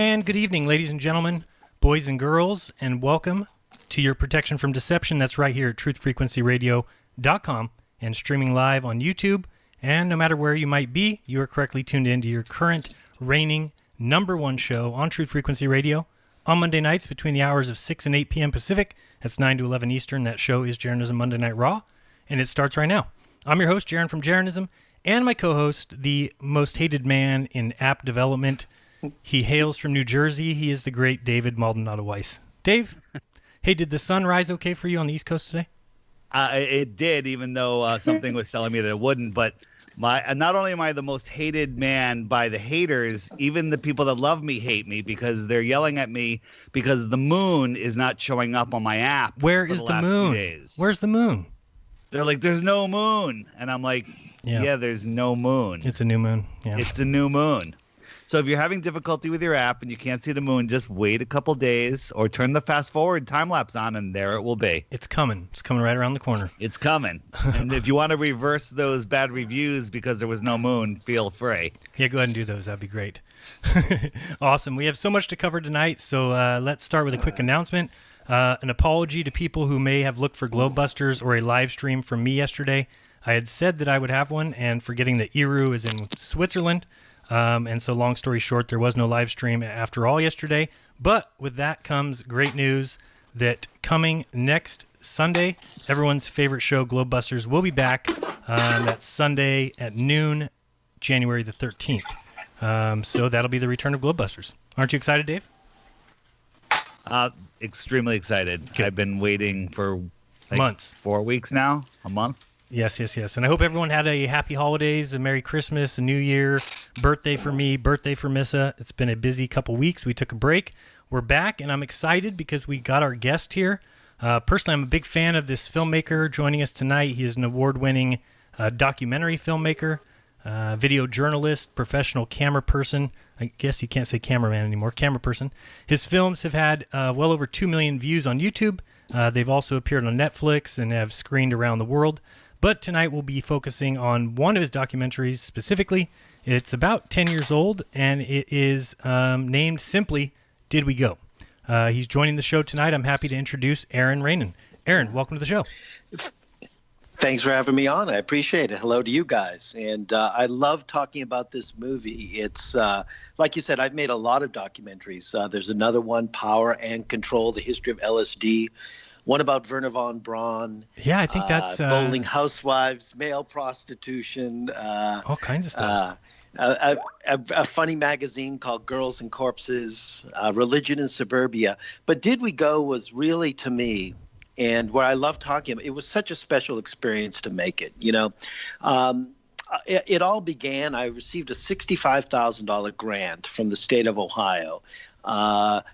And good evening, ladies and gentlemen, boys and girls, and welcome to your protection from deception. That's right here at truthfrequencyradio.com and streaming live on YouTube. And no matter where you might be, you are correctly tuned in to your current reigning #1 show on Truth Frequency Radio on Monday nights between the hours of 6 and 8 p.m. Pacific. That's 9 to 11 Eastern. That show is Jeranism Monday Night Raw, and it starts right now. I'm your host, Jaron from Jeranism, and my co-host, the most hated man in app development. He hails from New Jersey. He is the great David Maldonado Weiss. Dave, hey, did the sun rise okay for you on the East Coast today? It did, even though something was telling me that it wouldn't. But not only am I the most hated man by the haters, even the people that love me hate me because they're yelling at me because the moon is not showing up on my app. Where is the moon? Where's the moon? They're like, there's no moon. And I'm like, yeah, there's no moon. It's a new moon. Yeah. It's a new moon. So if you're having difficulty with your app and you can't see the moon, just wait a couple days or turn the fast forward time lapse on, and there it will be. It's coming. It's coming right around the corner. It's coming. And if you want to reverse those bad reviews because there was no moon, feel free. Yeah, go ahead and do those. That'd be great. Awesome. We have so much to cover tonight, so let's start with a quick announcement. An apology to people who may have looked for Globebusters or a live stream from me yesterday. I had said that I would have one, and forgetting that Iru is in Switzerland. And so long story short, there was no live stream after all yesterday. But with that comes great news that coming next Sunday, everyone's favorite show, Globebusters, will be back. That Sunday at noon, January the 13th. So that'll be the return of Globebusters. Aren't you excited, Dave? Extremely excited. Good. I've been waiting for months. 4 weeks now, a month. Yes. And I hope everyone had a happy holidays, a Merry Christmas, a New Year, birthday for me, birthday for Missa. It's been a busy couple weeks. We took a break. We're back, and I'm excited because we got our guest here. Personally, I'm a big fan of this filmmaker joining us tonight. He is an award-winning documentary filmmaker, video journalist, professional camera person. I guess you can't say cameraman anymore, camera person. His films have had well over 2 million views on YouTube. They've also appeared on Netflix and have screened around the world. But tonight we'll be focusing on one of his documentaries specifically. It's about 10 years old, and it is named simply, Did We Go? He's joining the show tonight. I'm happy to introduce Aron Ranen. Aron, welcome to the show. Thanks for having me on. I appreciate it. Hello to you guys. And I love talking about this movie. It's, like you said, I've made a lot of documentaries. There's another one, Power and Control, the history of LSD. One about Wernher von Braun. Yeah, I think that's... bowling housewives, male prostitution. All kinds of stuff. A funny magazine called Girls and Corpses, Religion in Suburbia. But Did We Go was really, to me, and where I love talking about it, was such a special experience to make it, you know. It all began, I received a $65,000 grant from the state of Ohio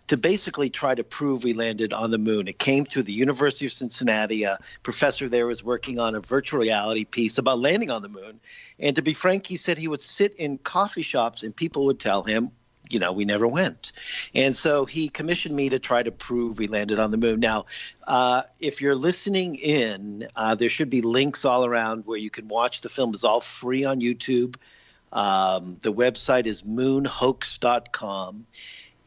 to basically try to prove we landed on the moon. It came to the University of Cincinnati. A professor there was working on a virtual reality piece about landing on the moon. And to be frank, he said he would sit in coffee shops and people would tell him, you know, we never went. And so he commissioned me to try to prove we landed on the moon. Now, if you're listening in, there should be links all around where you can watch the film. It's all free on YouTube. The website is moonhoax.com.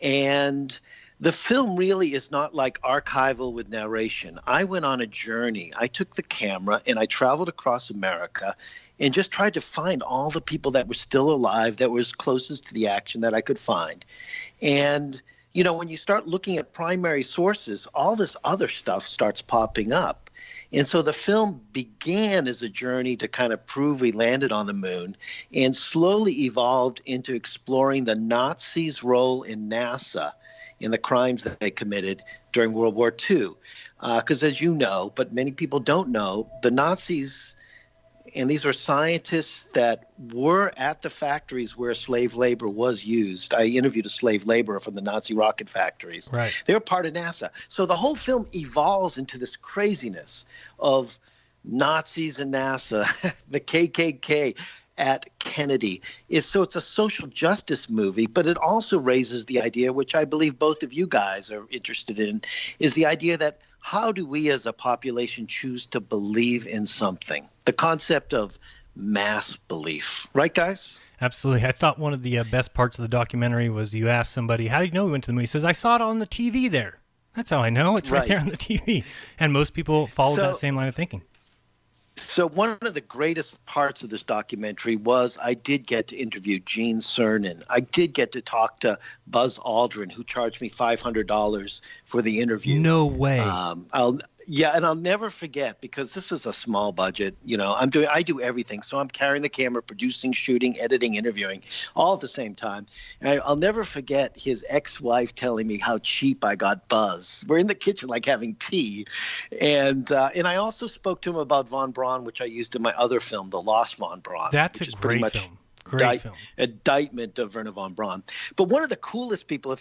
And the film really is not like archival with narration. I went on a journey. I took the camera and I traveled across America and just tried to find all the people that were still alive that was closest to the action that I could find. And, you know, when you start looking at primary sources, all this other stuff starts popping up. And so the film began as a journey to kind of prove we landed on the moon and slowly evolved into exploring the Nazis' role in NASA in the crimes that they committed during World War II. Because as you know, but many people don't know, the Nazis, and these were scientists that were at the factories where slave labor was used. I interviewed a slave laborer from the Nazi rocket factories. Right. They were part of NASA. So the whole film evolves into this craziness of Nazis and NASA, the KKK at Kennedy. So it's a social justice movie, but it also raises the idea, which I believe both of you guys are interested in, is the idea that how do we as a population choose to believe in something? The concept of mass belief. Right, guys? Absolutely. I thought one of the best parts of the documentary was you asked somebody, how do you know we went to the moon? He says, I saw it on the TV there. That's how I know. It's right there on the TV. And most people follow that same line of thinking. So one of the greatest parts of this documentary was I did get to interview Gene Cernan. I did get to talk to Buzz Aldrin, who charged me $500 for the interview. No way. I'll never forget, because this was a small budget. I do everything. So I'm carrying the camera, producing, shooting, editing, interviewing, all at the same time. And I'll never forget his ex-wife telling me how cheap I got Buzz. We're in the kitchen like having tea. And I also spoke to him about Von Braun, which I used in my other film, The Lost Von Braun. That's a great film. Great film. Indictment of Wernher von Braun. But one of the coolest people,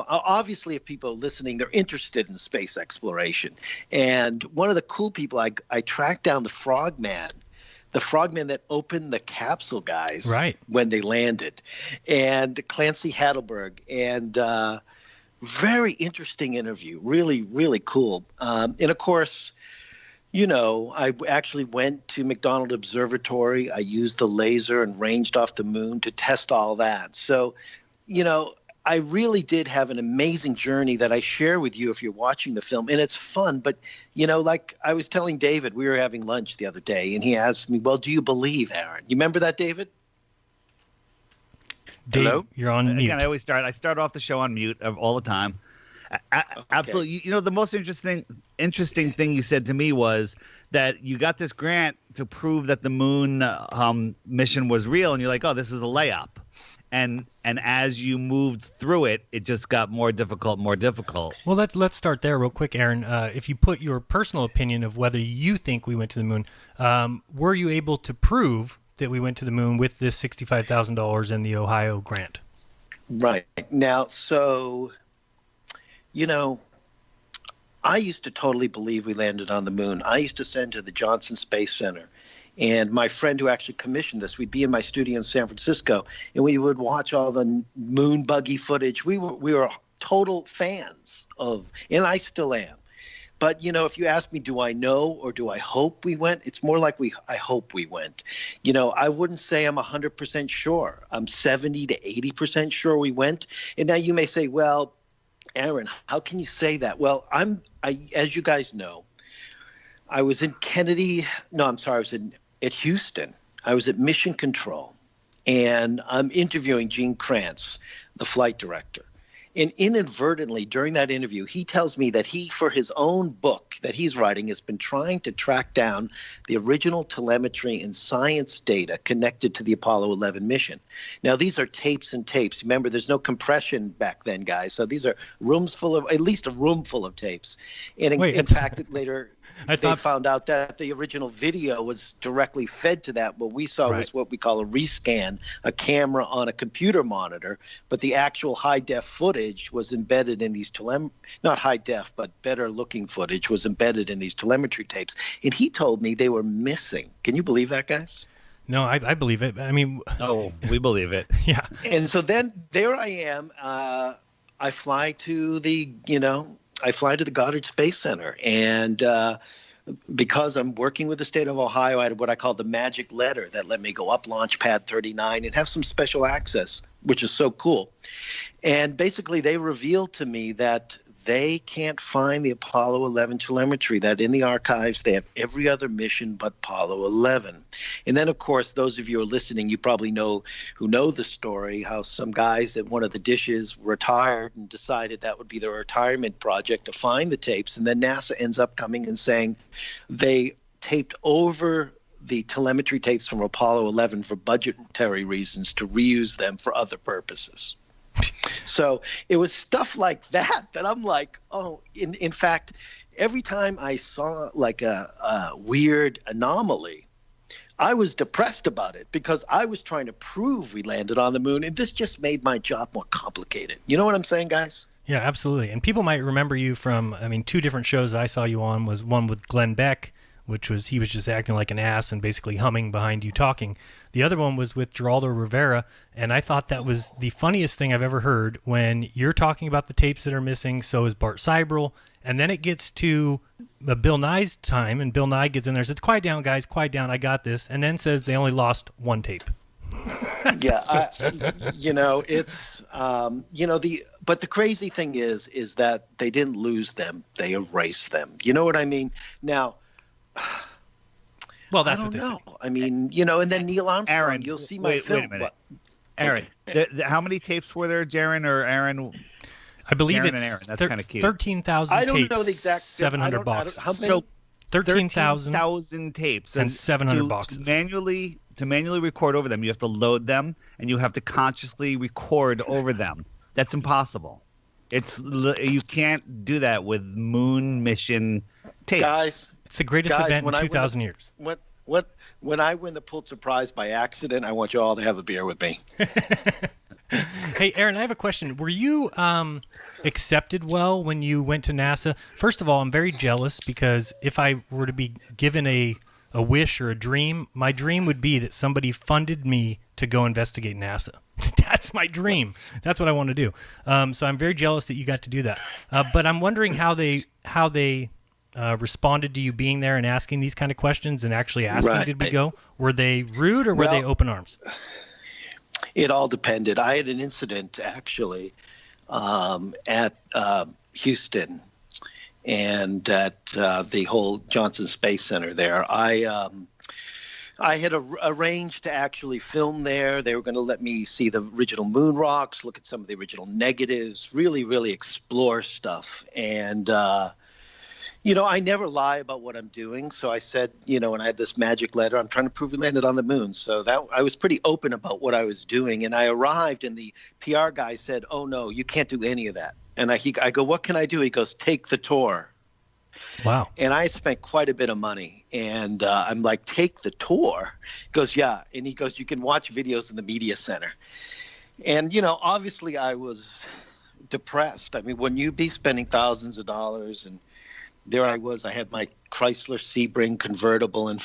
obviously if people are listening, they're interested in space exploration. And one of the cool people, I tracked down the frogman that opened the capsule, guys, when they landed, and Clancy Hadelberg. And very interesting interview. Really, really cool. And of course, I actually went to McDonald Observatory. I used the laser and ranged off the moon to test all that. So, I really did have an amazing journey that I share with you if you're watching the film. And it's fun. But, like I was telling David, we were having lunch the other day, and he asked me, well, do you believe, Aaron? You remember that, David? Hello? You're on mute. Again, I start off the show on mute all the time. Absolutely. The most interesting thing you said to me was that you got this grant to prove that the moon mission was real, and you're like, oh, this is a layup. And as you moved through it, it just got more difficult. Well, let's start there real quick, Aaron. If you put your personal opinion of whether you think we went to the moon, were you able to prove that we went to the moon with this $65,000 in the Ohio grant? Right. Now, so... I used to totally believe we landed on the moon. I used to send to the Johnson Space Center. And my friend who actually commissioned this, we'd be in my studio in San Francisco, and we would watch all the moon buggy footage. We were total fans of, and I still am. But, if you ask me, do I know or do I hope we went? It's more like I hope we went. I wouldn't say I'm 100% sure. I'm 70 to 80% sure we went. And now you may say, well, Aaron, how can you say that? Well, as you guys know, I was at Houston. I was at Mission Control, and I'm interviewing Gene Kranz, the flight director. And inadvertently, during that interview, he tells me that he, for his own book that he's writing, has been trying to track down the original telemetry and science data connected to the Apollo 11 mission. Now, these are tapes and tapes. Remember, there's no compression back then, guys. So these are at least a room full of tapes. And in fact, later... They found out that the original video was directly fed to that. What we saw was what we call a rescan, a camera on a computer monitor. But the actual high-def footage was embedded in these not high-def, but better-looking footage was embedded in these telemetry tapes. And he told me they were missing. Can you believe that, guys? No, I believe it. I mean... Oh, we believe it. Yeah. And so then there I am. I fly to the Goddard Space Center, and because I'm working with the state of Ohio, I had what I call the magic letter that let me go up Launch Pad 39 and have some special access, which is so cool. And basically, they revealed to me that they can't find the Apollo 11 telemetry, that in the archives they have every other mission but Apollo 11. And then, of course, those of you who are listening, you probably know the story, how some guys at one of the dishes retired and decided that would be their retirement project to find the tapes. And then NASA ends up coming and saying they taped over the telemetry tapes from Apollo 11 for budgetary reasons to reuse them for other purposes. So it was stuff like that I'm like, oh, in fact, every time I saw like a weird anomaly, I was depressed about it because I was trying to prove we landed on the moon, and this just made my job more complicated. You know what I'm saying, guys? Yeah, absolutely. And people might remember you from, two different shows I saw you on was one with Glenn Beck, which was he was just acting like an ass and basically humming behind you talking. The other one was with Geraldo Rivera, and I thought that was the funniest thing I've ever heard. When you're talking about the tapes that are missing, so is Bart Seibel, and then it gets to Bill Nye's time, and Bill Nye gets in there and says, quiet down, guys, quiet down, I got this, and then says they only lost one tape. Yeah, it's but the crazy thing is that they didn't lose them; they erased them. You know what I mean? Now, Well, that's I what don't they know. say. I mean, and then Neil Armstrong. Aaron, You'll see my wait film. a minute. Aaron, Okay. how many tapes were there, Jaron or Aaron? I believe Jaron it's and Aaron. That's kind of cute. 13,000 I don't tapes, know the exact. 700 boxes. How many? So 13,000 tapes and 700 to boxes. To manually record over them, you have to load them and you have to consciously record over them. That's impossible. You can't do that with moon mission tapes. Guys, It's the greatest event in 2,000 years. When I win the Pulitzer Prize by accident, I want you all to have a beer with me. Hey, Aaron, I have a question. Were you accepted well when you went to NASA? First of all, I'm very jealous because if I were to be given a wish or a dream, my dream would be that somebody funded me to go investigate NASA. That's my dream. That's what I want to do. So I'm very jealous that you got to do that. But I'm wondering how they responded to you being there and asking these kind of questions and actually asking, Right. did we go? Were they rude or were they open arms? It all depended. I had an incident actually at Houston and at the whole Johnson Space Center there. I had arranged to actually film there. They were going to let me see the original moon rocks, look at some of the original negatives, really, really explore stuff. And I never lie about what I'm doing. So I said, and I had this magic letter, I'm trying to prove we landed on the moon. So that I was pretty open about what I was doing. And I arrived and the PR guy said, oh, no, you can't do any of that. And I go, what can I do? He goes, take the tour. Wow. And I had spent quite a bit of money. And I'm like, take the tour? He goes, yeah. And he goes, you can watch videos in the media center. And, obviously I was depressed. I mean, when you be spending thousands of dollars and there I was. I had my Chrysler Sebring convertible in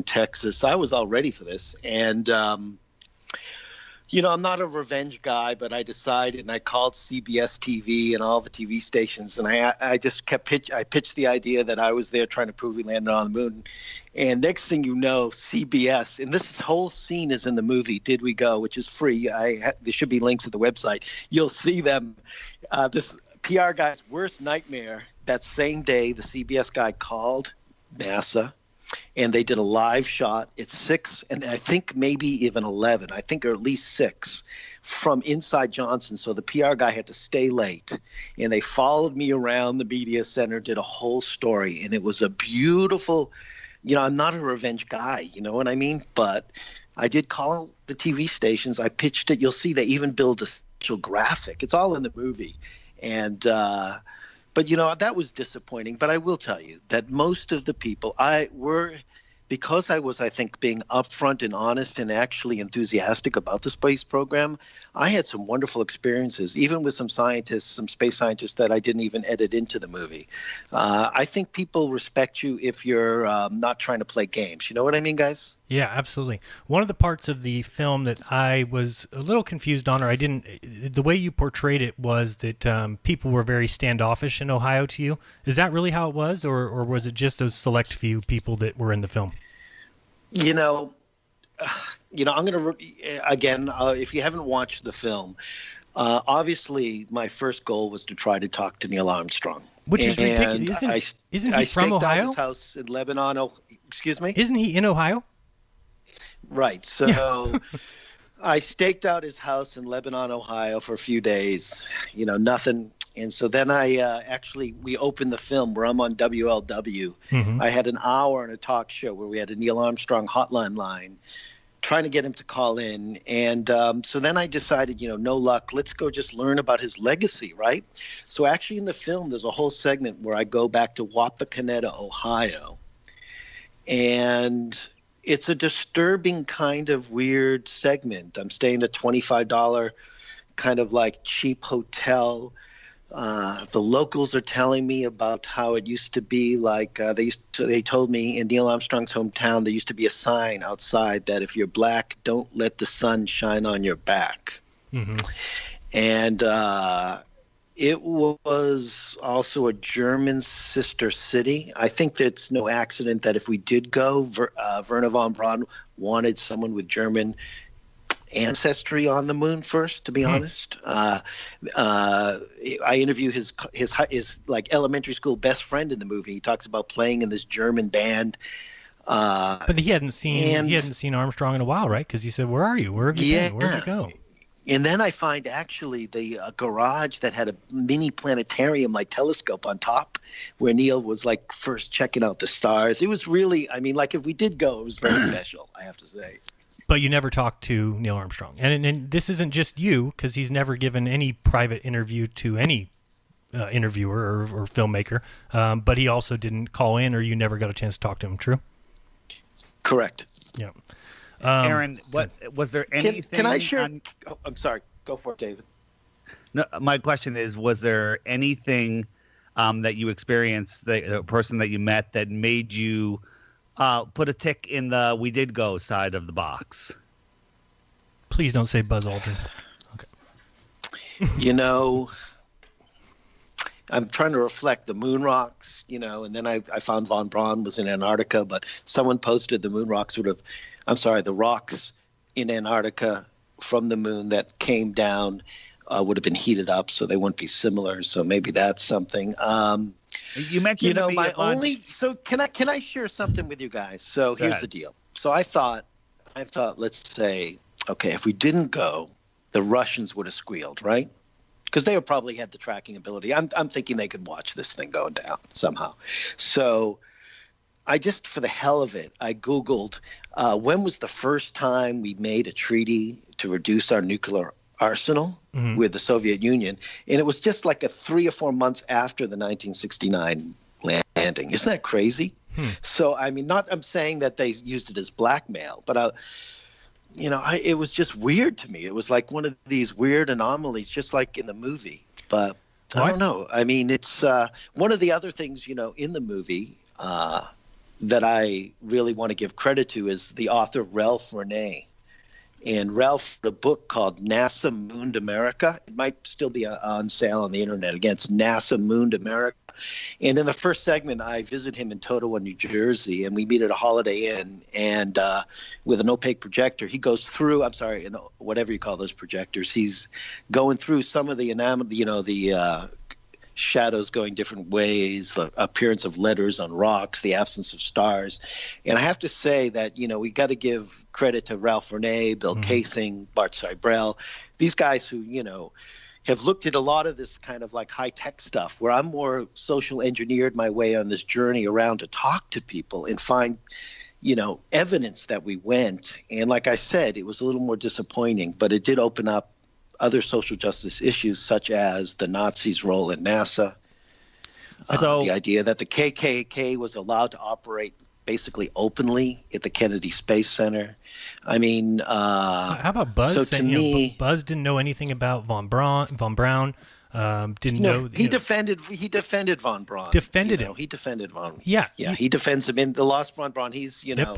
Texas. I was all ready for this. And, I'm not a revenge guy, but I decided and I called CBS TV and all the TV stations. And I just I pitched the idea that I was there trying to prove we landed on the moon. And next thing you know, CBS, and this whole scene is in the movie, Did We Go, which is free. There should be links at the website. You'll see them. This PR guy's worst nightmare. That same day, the CBS guy called NASA, and they did a live shot. It's 6, and I think maybe even 11. I think or at least 6 from inside Johnson. So the PR guy had to stay late, and they followed me around the media center, did a whole story, and it was a beautiful. I'm not a revenge guy, you know what I mean? But I did call the TV stations. I pitched it. You'll see they even build a special graphic. It's all in the movie, and. But, that was disappointing. But I will tell you that most of the people because I was, I think, being upfront and honest and actually enthusiastic about the space program, I had some wonderful experiences, even with some space scientists that I didn't even edit into the movie. I think people respect you if you're not trying to play games. You know what I mean, guys? Yeah, absolutely. One of the parts of the film that I was a little confused on, or the way you portrayed it was that people were very standoffish in Ohio to you. Is that really how it was, or was it just those select few people that were in the film? I'm going to, again, if you haven't watched the film, obviously my first goal was to try to talk to Neil Armstrong. Which is ridiculous. Isn't he from Ohio? I staked out his house in Lebanon. Excuse me? Isn't he in Ohio? Right. So I staked out his house in Lebanon, Ohio for a few days, nothing. And so then we opened the film where I'm on WLW. Mm-hmm. I had an hour on a talk show where we had a Neil Armstrong hotline line trying to get him to call in. And so then I decided, no luck. Let's go just learn about his legacy, right? So actually in the film, there's a whole segment where I go back to Wapakoneta, Ohio. And it's a disturbing kind of weird segment. I'm staying at a $25 kind of like cheap hotel. The locals are telling me about how it used to be like they told me in Neil Armstrong's hometown there used to be a sign outside that if you're black, don't let the sun shine on your back. Mm-hmm. And it was also a German sister city. I think that it's no accident that if we did go, Werner von Braun wanted someone with German ancestry on the moon first, to be honest. I interview his like elementary school best friend in the movie. He talks about playing in this German band. But he hadn't seen Armstrong in a while, right? Because he said, "Where are you? Where have you been? Where'd you go?" And then I find actually the garage that had a mini planetarium like telescope on top, where Neil was like first checking out the stars. It was really, I mean, like if we did go, it was very special, I have to say. But you never talked to Neil Armstrong, and this isn't just you, because he's never given any private interview to any interviewer or filmmaker. But he also didn't call in, or you never got a chance to talk to him. True? Correct. Yeah. Aaron, what was there anything? Can I share? I'm sorry. Go for it, David. No, my question is: was there anything that you experienced, the person that you met, that made you put a tick in the "we did go" side of the box? Please don't say Buzz Aldrin. Okay. You know, I'm trying to reflect the moon rocks, you know, and then I found von Braun was in Antarctica, but someone posted the the rocks in Antarctica from the moon that came down would have been heated up, so they wouldn't be similar. So maybe that's something. You mentioned, you know, So can I share something with you guys? So here's the deal. So I thought, let's say, okay, if we didn't go, the Russians would have squealed, right? Because they would probably had the tracking ability. I'm thinking they could watch this thing going down somehow. So I just, for the hell of it, I Googled when was the first time we made a treaty to reduce our nuclear arsenal with the Soviet Union. And it was just like 3 or 4 months after the 1969 landing. Isn't that crazy? So, I mean, I'm saying that they used it as blackmail, but it was just weird to me. It was like one of these weird anomalies, just like in the movie. But I don't know. I mean, it's one of the other things, you know, in the movie that I really want to give credit to is the author Ralph Ranen. And Ralph wrote a book called NASA Mooned America. It might still be on sale on the internet. Again, it's NASA Mooned America. And in the first segment, I visit him in Totowa, New Jersey, and we meet at a Holiday Inn. And with an opaque projector, he goes through, whatever you call those projectors, he's going through some of the enamel, you know, the shadows going different ways, the appearance of letters on rocks, the absence of stars. And I have to say that, you know, we got to give credit to Ralph Ranen, Bill Kaysing, Bart Seibel, these guys who, you know, have looked at a lot of this kind of like high-tech stuff, where I'm more social engineered my way on this journey around to talk to people and find, you know, evidence that we went. And like I said, it was a little more disappointing, but it did open up other social justice issues, such as the Nazis' role in NASA, the idea that the KKK was allowed to operate basically openly at the Kennedy Space Center. I mean, how about Buzz? So saying, to me, Buzz didn't know anything about von Braun. Didn't know. He defended von Braun. Defended him. He defended von. Yeah. He defends him in The Lost Von Braun. He's, you know.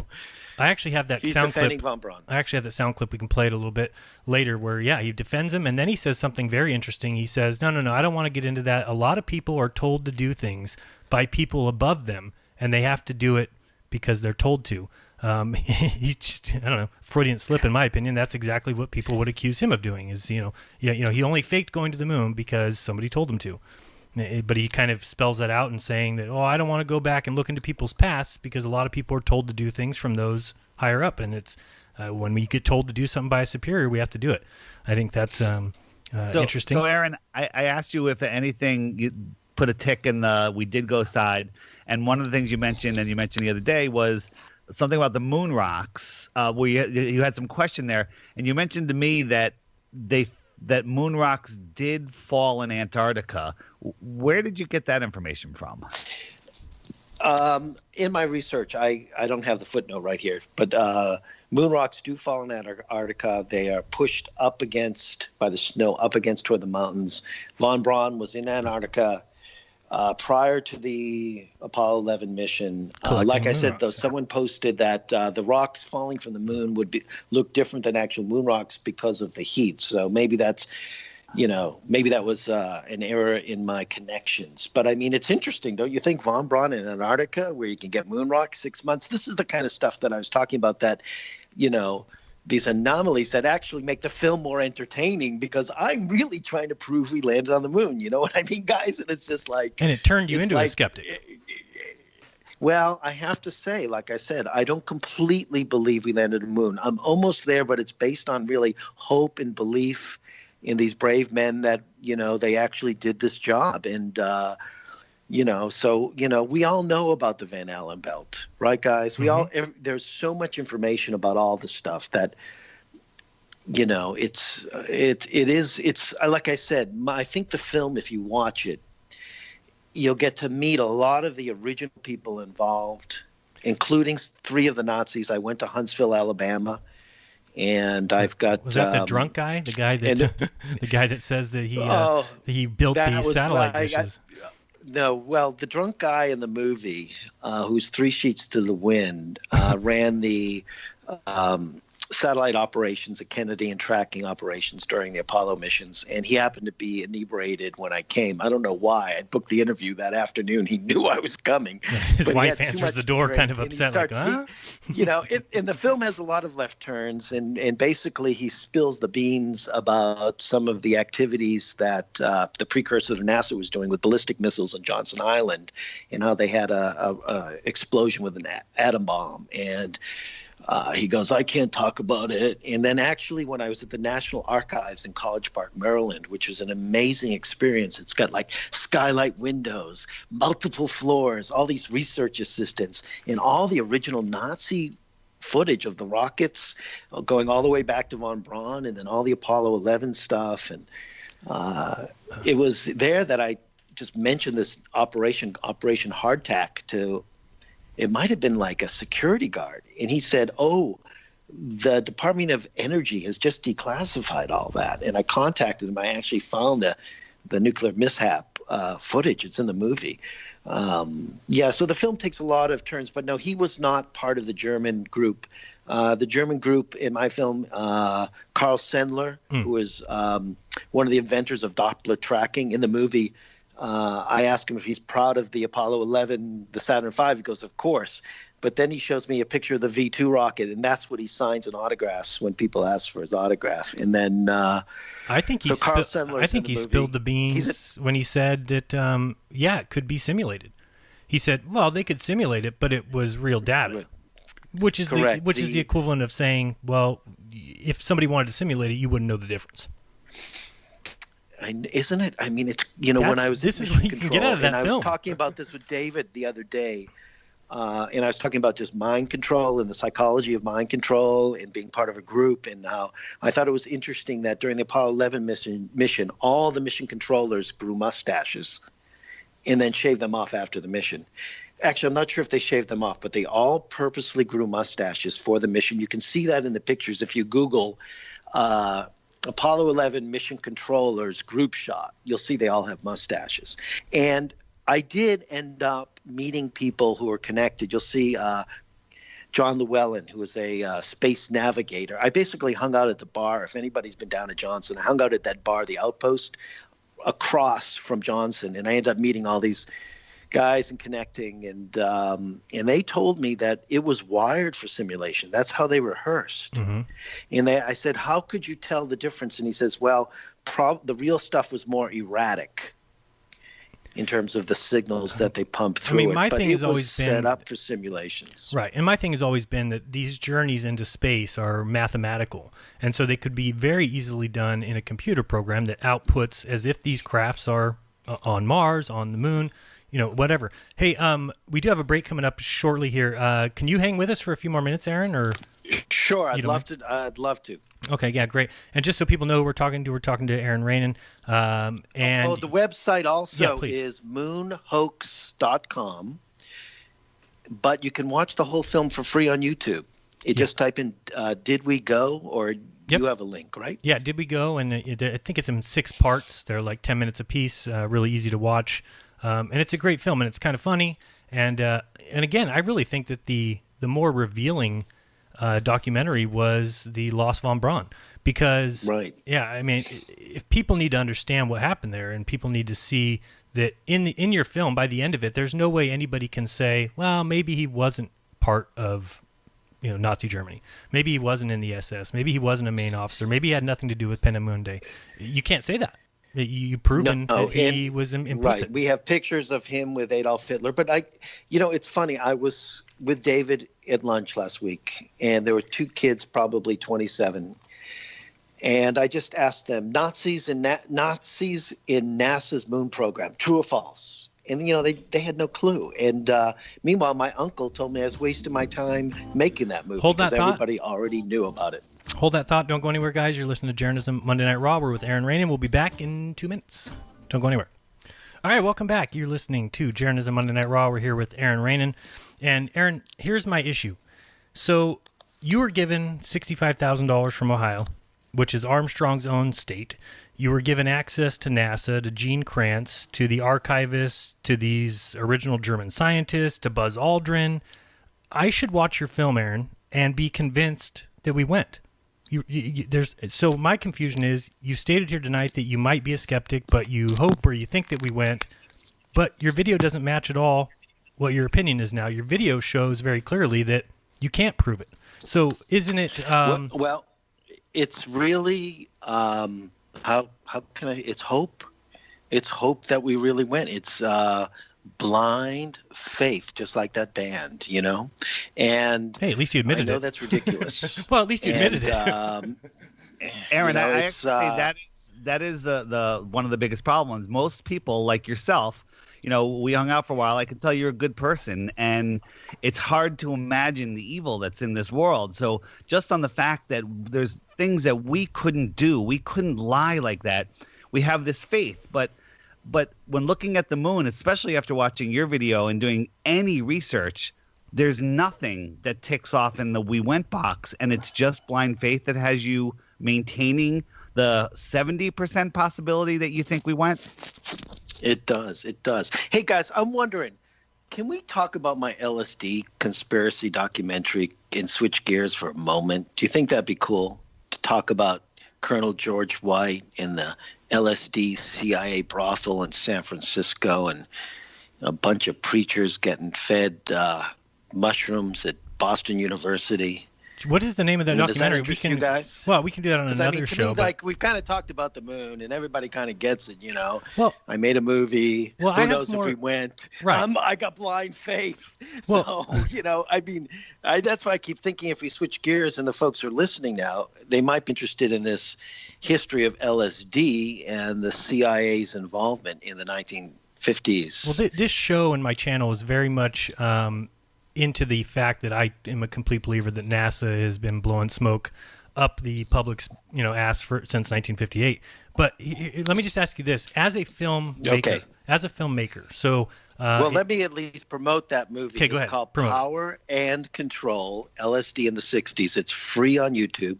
I actually have that he's sound defending clip. von Braun. I actually have that sound clip. We can play it a little bit later where, he defends him. And then he says something very interesting. He says, no, I don't want to get into that. A lot of people are told to do things by people above them, and they have to do it because they're told to. He's just, I don't know, Freudian slip, in my opinion. That's exactly what people would accuse him of doing is, he only faked going to the moon because somebody told him to. But he kind of spells that out and saying that, I don't want to go back and look into people's pasts because a lot of people are told to do things from those higher up. And it's when we get told to do something by a superior, we have to do it. I think that's interesting. So, Aaron, I asked you if anything, you put a tick in the "we did go" side. And one of the things you mentioned, the other day, was something about the moon rocks, where you had some question there. And you mentioned to me that that moon rocks did fall in Antarctica. Where did you get that information from? In my research, I don't have the footnote right here, but moon rocks do fall in Antarctica. They are pushed by the snow up against toward the mountains. Von Braun was in Antarctica prior to the Apollo 11 mission. Like I said, though, someone posted that the rocks falling from the moon would look different than actual moon rocks because of the heat. So maybe that's, maybe that was an error in my connections. But I mean, it's interesting, don't you think? Von Braun in Antarctica, where you can get moon rocks 6 months. This is the kind of stuff that I was talking about that, these anomalies that actually make the film more entertaining, because I'm really trying to prove we landed on the moon. You know what I mean, guys? And it's just like, and it turned you into a skeptic. Well, I have to say, like I said, I don't completely believe we landed on the moon. I'm almost there, but it's based on really hope and belief in these brave men that, you know, they actually did this job. And, you know, so, you know, we all know about the Van Allen belt, right, guys? We all, there's so much information about all the stuff that, you know, it's like I said, I think the film, if you watch it, you'll get to meet a lot of the original people involved, including 3 of the Nazis. I went to Huntsville, Alabama, and I've got. Was that the drunk guy? The guy that the guy that says that he built these satellite dishes. No, well, the drunk guy in the movie, who's 3 sheets to the wind, ran the satellite operations at Kennedy and tracking operations during the Apollo missions. And he happened to be inebriated when I came. I don't know why. I booked the interview that afternoon. He knew I was coming. His wife answers the door kind of upset. Like, huh? You know, and the film has a lot of left turns. And basically he spills the beans about some of the activities that the precursor to NASA was doing with ballistic missiles on Johnson Island, and how they had a explosion with an atom bomb. And he goes, I can't talk about it. And then actually when I was at the National Archives in College Park, Maryland, which was an amazing experience, it's got like skylight windows, multiple floors, all these research assistants, and all the original Nazi footage of the rockets going all the way back to von Braun, and then all the Apollo 11 stuff. And it was there that I just mentioned this Operation Hardtack to, it might have been like a security guard. And he said, oh, the Department of Energy has just declassified all that. And I contacted him. I actually found the nuclear mishap footage. It's in the movie. So the film takes a lot of turns. But no, he was not part of the German group. The German group in my film, Karl Sendler, who was one of the inventors of Doppler tracking in the movie, I asked him if he's proud of the Apollo 11, the Saturn V. He goes, of course. But then he shows me a picture of the V2 rocket, and that's what he signs in autographs when people ask for his autograph. And then I think he spilled the beans when he said that, it could be simulated. He said, well, they could simulate it, but it was real data, which is the equivalent of saying, well, if somebody wanted to simulate it, you wouldn't know the difference. Isn't it? I mean, it's, you know, when I was this is what you can get out of that film. I was talking about this with David the other day, and I was talking about just mind control and the psychology of mind control and being part of a group. And how I thought it was interesting that during the Apollo 11 mission, all the mission controllers grew mustaches and then shaved them off after the mission. Actually, I'm not sure if they shaved them off, but they all purposely grew mustaches for the mission. You can see that in the pictures if you Google Apollo 11 mission controllers group shot. You'll see they all have mustaches. And I did end up meeting people who are connected. You'll see John Llewellyn, who is a space navigator. I basically hung out at the bar. If anybody's been down to Johnson, I hung out at that bar, the Outpost, across from Johnson. And I ended up meeting all these guys and connecting, and they told me that it was wired for simulation. That's how they rehearsed. And I said, how could you tell the difference? And he says, well, the real stuff was more erratic in terms of the signals that they pump through. I mean, my thing has always been set up for simulations, right? And my thing has always been that these journeys into space are mathematical, and so they could be very easily done in a computer program that outputs as if these crafts are on Mars, on the moon, you know, whatever. Hey, we do have a break coming up shortly here. Can you hang with us for a few more minutes, Aaron? Or sure, I'd love to. I'd love to. Okay, yeah, great. And just so people know who we're talking to Aron Ranen. And the website also is moonhoax.com. But you can watch the whole film for free on YouTube. Just type in "Did We Go?" or you have a link, right? Yeah, Did We Go? And I think it's in 6 parts. They're like 10 minutes apiece. Really easy to watch. And it's a great film, and it's kind of funny. And again, I really think that the more revealing documentary was the Lost von Braun, because I mean, if people need to understand what happened there, and people need to see that in your film, by the end of it, there's no way anybody can say, well, maybe he wasn't part of Nazi Germany. Maybe he wasn't in the SS. Maybe he wasn't a main officer. Maybe he had nothing to do with Peenemünde. You can't say that. You've proven that he was implicit. Right. We have pictures of him with Adolf Hitler. But it's funny. I was with David at lunch last week, and there were two kids, probably 27. And I just asked them, Nazis in NASA's moon program, true or false? And, they had no clue. And meanwhile, my uncle told me I was wasting my time making that movie because everybody already knew about it. Hold that thought. Don't go anywhere, guys. You're listening to Jeranism Monday Night Raw. We're with Aron Ranen. We'll be back in 2 minutes. Don't go anywhere. All right, welcome back. You're listening to Jeranism Monday Night Raw. We're here with Aron Ranen. And, Aron, here's my issue. So you were given $65,000 from Ohio, which is Armstrong's own state. You were given access to NASA, to Gene Kranz, to the archivists, to these original German scientists, to Buzz Aldrin. I should watch your film, Aron, and be convinced that we went. So my confusion is, you stated here tonight that you might be a skeptic, but you hope or you think that we went, but your video doesn't match at all what your opinion is now. Your video shows very clearly that you can't prove it. So isn't it... Well, it's really... how can I? It's hope. It's hope that we really went. It's blind faith, just like that band, And hey, at least you admitted it. I know that's ridiculous. Well, at least you admitted it. Aaron, I actually say that is the one of the biggest problems. Most people like yourself, we hung out for a while. I can tell you're a good person, and it's hard to imagine the evil that's in this world. So just on the fact that there's things that we couldn't do, we couldn't lie like that. We have this faith, but when looking at the moon, especially after watching your video and doing any research, there's nothing that ticks off in the "we went" box, and it's just blind faith that has you maintaining the 70% possibility that you think we went. It does. It does. Hey, guys, I'm wondering, can we talk about my LSD conspiracy documentary and switch gears for a moment? Do you think that'd be cool to talk about Colonel George White and the LSD CIA brothel in San Francisco and a bunch of preachers getting fed mushrooms at Boston University? What is the name of that documentary? Does that interest you guys? Well, we can do that on another show. Me, we've kind of talked about the moon, and everybody kind of gets it, Well, I made a movie. Well, who knows if we went? Right. I got blind faith. So, that's why I keep thinking if we switch gears and the folks are listening now, they might be interested in this history of LSD and the CIA's involvement in the 1950s. Well, this show and my channel is very much into the fact that I am a complete believer that NASA has been blowing smoke up the public's ass since 1958. But let me just ask you this: as a filmmaker, so let me at least promote that movie. Okay, go ahead. It's called Promote. Power and Control: LSD in the 60s. It's free on YouTube.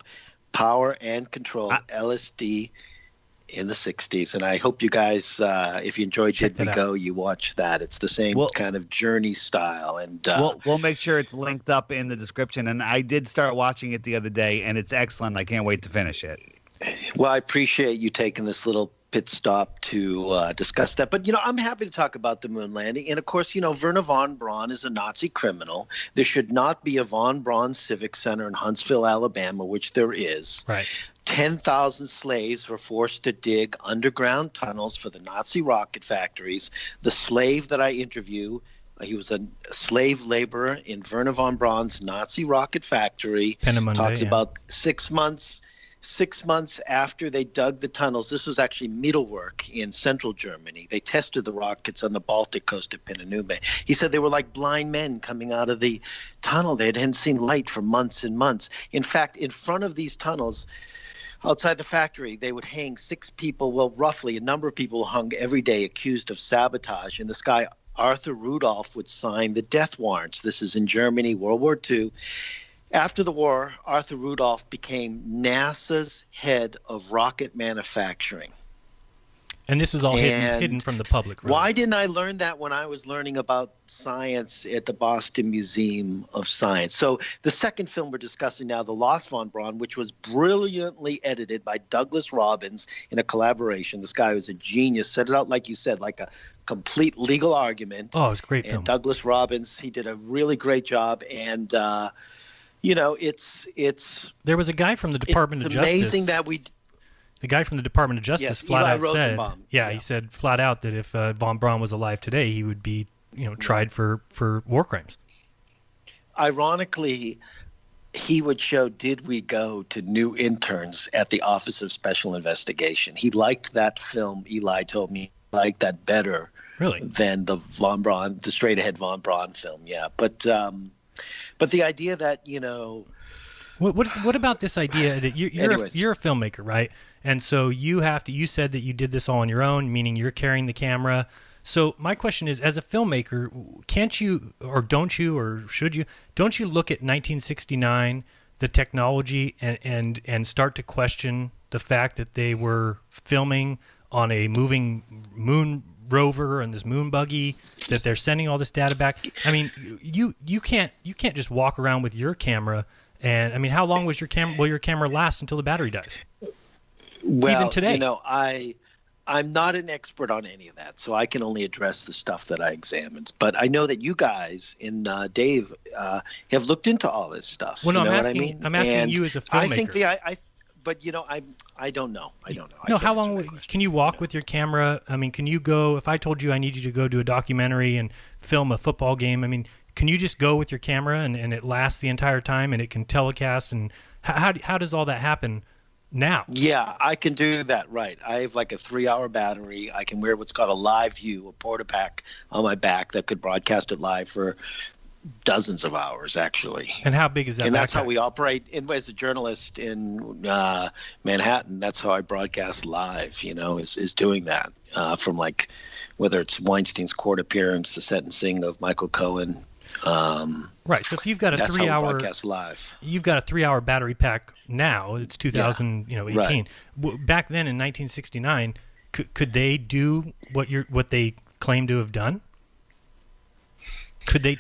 Power and Control: LSD in the 60s. And I hope you guys, if you enjoyed Did We Go, you watch that. It's the same kind of journey style. And we'll make sure it's linked up in the description. And I did start watching it the other day, and it's excellent. I can't wait to finish it. Well, I appreciate you taking this little pit stop to discuss that. But, I'm happy to talk about the moon landing. And, of course, Werner von Braun is a Nazi criminal. There should not be a von Braun Civic Center in Huntsville, Alabama, which there is. Right. 10,000 slaves were forced to dig underground tunnels for the Nazi rocket factories. The slave that I interview, he was a slave laborer in Werner von Braun's Nazi rocket factory. Talks about 6 months. 6 months after they dug the tunnels, this was actually Mittelwerk in central Germany. They tested the rockets on the Baltic coast of Peenemünde. He said they were like blind men coming out of the tunnel. They hadn't seen light for months and months. In fact, in front of these tunnels, outside the factory, they would hang 6 people, well, roughly a number of people hung every day accused of sabotage. And this guy, Arthur Rudolph, would sign the death warrants. This is in Germany, World War II. After the war, Arthur Rudolph became NASA's head of rocket manufacturing. And this was all hidden from the public, right? Why didn't I learn that when I was learning about science at the Boston Museum of Science? So the second film we're discussing now, The Lost von Braun, which was brilliantly edited by Douglas Robbins in a collaboration. This guy was a genius, set it out, like you said, like a complete legal argument. Oh, it was a great film. And Douglas Robbins, he did a really great job. And You know, it's There was a guy from the Department of Justice. amazing that The guy from the Department of Justice Yes, flat Eli out said, Rosenbaum. he said flat out that if von Braun was alive today, he would be, tried for war crimes. ironically, he would show Did We Go to new interns at the Office of Special Investigation. He liked that film. Eli told me he liked that better Really? than the straight ahead von Braun film. Yeah, but the idea that What about this idea that you're a filmmaker, right? And so you said that you did this all on your own, meaning you're carrying the camera. So my question is, as a filmmaker, can't you, or don't you, or don't you look at 1969, the technology, and start to question the fact that they were filming on a moving moon rover and this moon buggy, that they're sending all this data back? I mean, you can't just walk around with your camera. And I mean, how long will your camera last until the battery dies? Well, even today, I'm not an expert on any of that, so I can only address the stuff that I examined. But I know that you guys and Dave have looked into all this stuff. Well, no, I'm asking you as a filmmaker. I think I don't know. No, how long can you walk with your camera? I mean, can you go? If I told you I need you to go do a documentary and film a football game, I mean, can you just go with your camera and it lasts the entire time and it can telecast? And how does all that happen now? Yeah, I can do that, right. I have like a 3-hour battery. I can wear what's called a live view, a porta-pack on my back that could broadcast it live for dozens of hours, actually. And how big is that? And that's how we operate. And as a journalist in Manhattan, that's how I broadcast live, is doing that from like whether it's Weinstein's court appearance, the sentencing of Michael Cohen. Right. So if you've got a that's 3-hour how we broadcast live. You've got a 3-hour battery pack now. It's 2018. Right. Back then in 1969, could they do what they claim to have done? Could they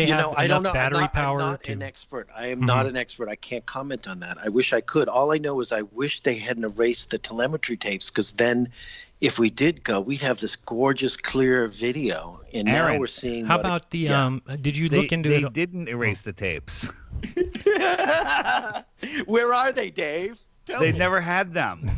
have enough battery power? I'm not an expert. I am not an expert. I can't comment on that. I wish I could. All I know is I wish they hadn't erased the telemetry tapes, because then if we did go, we'd have this gorgeous, clear video. And Aaron, now we're seeing. How about the? Did you look into it? They didn't erase the tapes. Where are they, Dave? They never had them.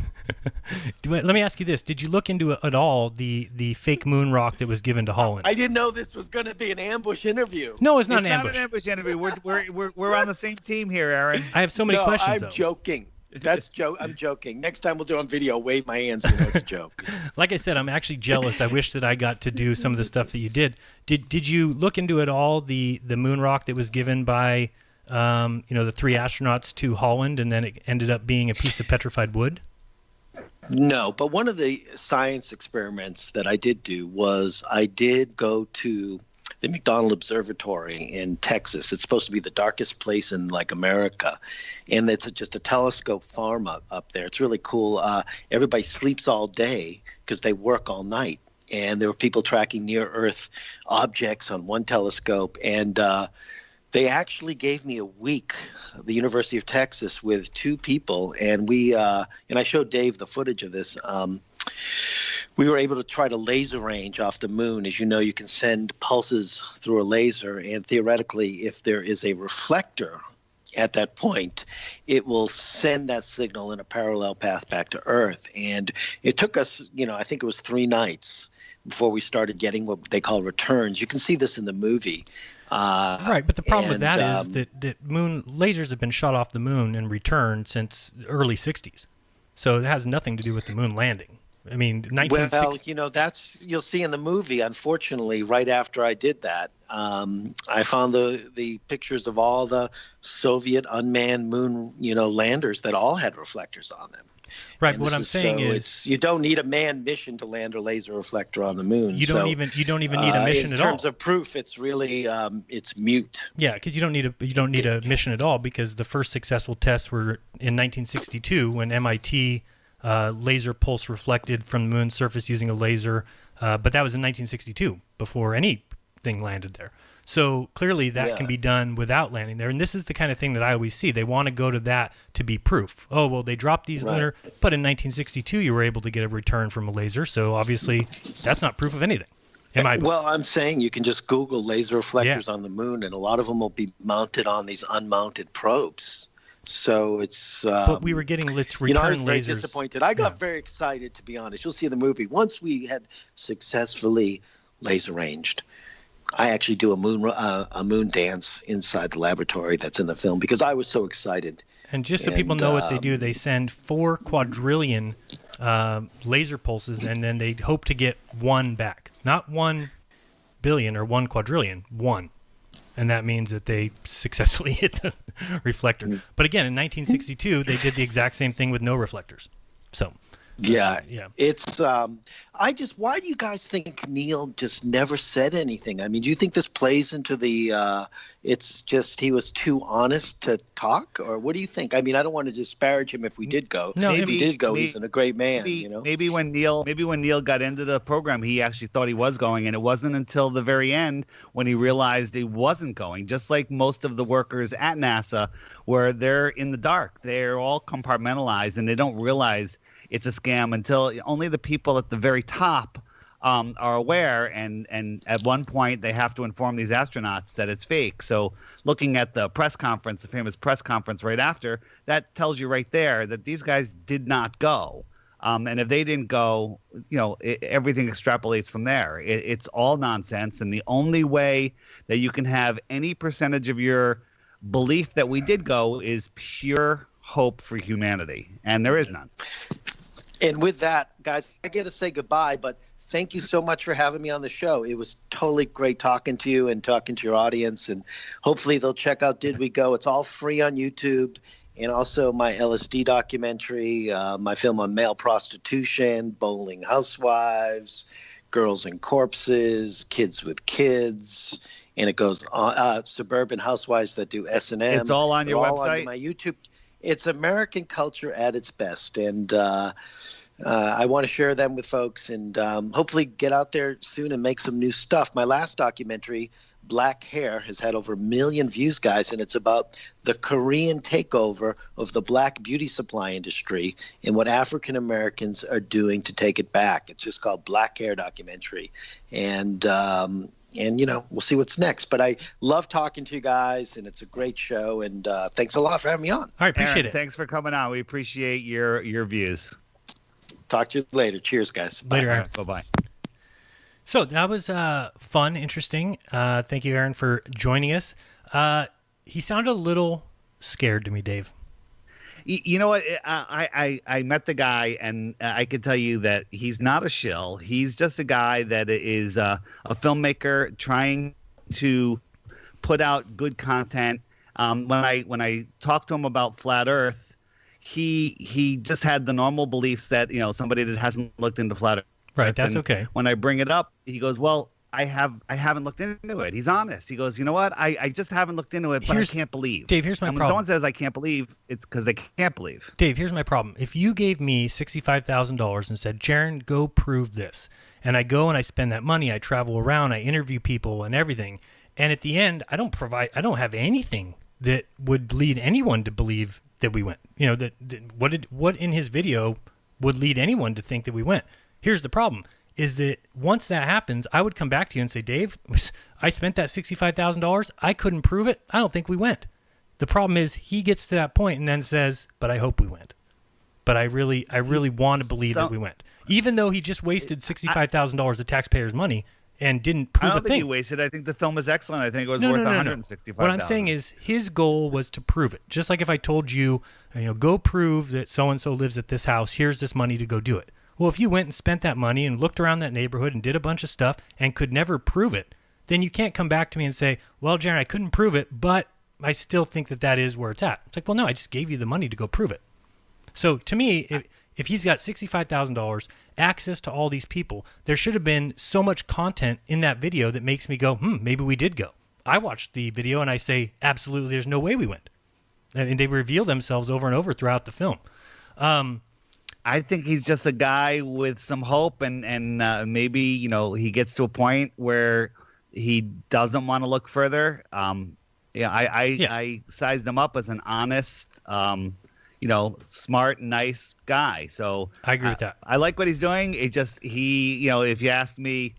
Let me ask you this: did you look into at all the fake moon rock that was given to Holland? I didn't know this was going to be an ambush interview. No, it's not an It's ambush. not an ambush interview. We're on the same team here, Aaron. I have so many questions. I'm joking. I'm joking. Next time we'll do on video. Wave my hands. It's a joke. Like I said, I'm actually jealous. I wish that I got to do some of the stuff that you did. Did you look into it all the moon rock that was given by the 3 astronauts to Holland, and then it ended up being a piece of petrified wood? No, but one of the science experiments that I did do was I did go to the McDonald Observatory in Texas. It's supposed to be the darkest place in like America, and it's just a telescope farm up there. It's really cool. Everybody sleeps all day because they work all night, and there were people tracking near-Earth objects on one telescope, and they actually gave me a week, the University of Texas, with 2 people, and and I showed Dave the footage of this. We were able to try to laser range off the moon. As you know, you can send pulses through a laser, and theoretically, if there is a reflector at that point, it will send that signal in a parallel path back to Earth. And it took us, I think it was 3 nights before we started getting what they call returns. You can see this in the movie. Right, but the problem with that is that moon lasers have been shot off the moon and returned since early 60s. So it has nothing to do with the moon landing. I mean, 1960. Well, that's you'll see in the movie. Unfortunately, right after I did that, I found the pictures of all the Soviet unmanned moon, landers that all had reflectors on them. Right. What I'm saying is, you don't need a manned mission to land a laser reflector on the moon. You don't even need a mission at all. In terms of proof, it's really it's mute. Yeah, because you don't need a mission at all, because the first successful tests were in 1962 when MIT laser pulse reflected from the moon's surface using a laser, but that was in 1962 before anything landed there. So clearly that can be done without landing there. And this is the kind of thing that I always see. They want to go to that to be proof. Oh, well, they dropped these lunar, but in 1962 you were able to get a return from a laser. So obviously that's not proof of anything. in my book. Well, I'm saying you can just Google laser reflectors on the moon, and a lot of them will be mounted on these unmounted probes. So it's. But we were getting return I was very lasers. disappointed. I got very excited, to be honest. You'll see the movie. Once we had successfully laser ranged, I actually do a moon dance inside the laboratory that's in the film because I was so excited. And just so people know what they do, they send 4 quadrillion laser pulses, and then they hope to get 1 back. Not 1 billion or 1 quadrillion, 1. And that means that they successfully hit the reflector. But again, in 1962, they did the exact same thing with no reflectors. So... Yeah. It's why do you guys think Neil just never said anything? I mean, do you think this plays into the it's just he was too honest to talk, or what do you think? I mean, I don't want to disparage him if we did go. No, if we did go, he's a great man, Maybe when Neil got into the program, he actually thought he was going, and it wasn't until the very end when he realized he wasn't going. Just like most of the workers at NASA, where they're in the dark, they're all compartmentalized, and they don't realize it's a scam until only the people at the very top are aware, and at one point they have to inform these astronauts that it's fake. So looking at the press conference, the famous press conference right after, that tells you right there that these guys did not go. And if they didn't go, everything extrapolates from there. It's all nonsense. And the only way that you can have any percentage of your belief that we did go is pure hope for humanity. And there is none. And with that, guys, I got to say goodbye, but thank you so much for having me on the show. It was totally great talking to you and talking to your audience, and hopefully they'll check out Did We Go. It's all free on YouTube, and also my LSD documentary, my film on male prostitution, bowling housewives, girls and corpses, kids with kids, and it goes on, suburban housewives that do S&M. It's all on your website? On my YouTube. It's American culture at its best, and I want to share them with folks and hopefully get out there soon and make some new stuff. My last documentary, Black Hair, has had over 1 million views, guys, and it's about the Korean takeover of the black beauty supply industry and what African Americans are doing to take it back. It's just called Black Hair Documentary, and we'll see what's next. But I love talking to you guys, and it's a great show, and thanks a lot for having me on. All right, appreciate Aaron, it. Thanks for coming on. We appreciate your views. Talk to you later. Cheers, guys. Later, Aaron. Bye-bye. So that was fun, interesting. Thank you, Aaron, for joining us. He sounded a little scared to me, Dave. You know what? I met the guy, and I can tell you that he's not a shill. He's just a guy that is a filmmaker trying to put out good content. When I talked to him about Flat Earth, he just had the normal beliefs that somebody that hasn't looked into Flat Earth. Right, that's okay. When I bring it up, he goes, "Well, I haven't looked into it." He's honest. He goes, "You know what? I just haven't looked into it, but I can't believe." Dave, here's my and when problem. someone says I can't believe, it's because they can't believe. Dave, here's my problem. If you gave me $65,000 and said, "Jaron, go prove this," and I go and I spend that money, I travel around, I interview people and everything, and at the end, I don't have anything that would lead anyone to believe that we went. What in his video would lead anyone to think that we went? Here's the problem. Is that once that happens, I would come back to you and say, Dave, I spent that $65,000. I couldn't prove it. I don't think we went. The problem is he gets to that point and then says, but I hope we went. But I really want to believe that we went. Even though he just wasted $65,000 of taxpayers' money and didn't prove a thing. I don't think he wasted. I think the film is excellent. I think it was worth $165,000. What I'm saying is his goal was to prove it. Just like if I told you, go prove that so-and-so lives at this house. Here's this money to go do it. Well, if you went and spent that money and looked around that neighborhood and did a bunch of stuff and could never prove it, then you can't come back to me and say, well, Jaron, I couldn't prove it, but I still think that is where it's at. It's like, well, no, I just gave you the money to go prove it. So to me, if he's got $65,000, access to all these people, there should have been so much content in that video that makes me go, maybe we did go. I watched the video and I say, absolutely, there's no way we went. And they reveal themselves over and over throughout the film. I think he's just a guy with some hope, and maybe he gets to a point where he doesn't want to look further. I sized him up as an honest, smart, nice guy. So I agree with that. I like what he's doing. It just if you ask me,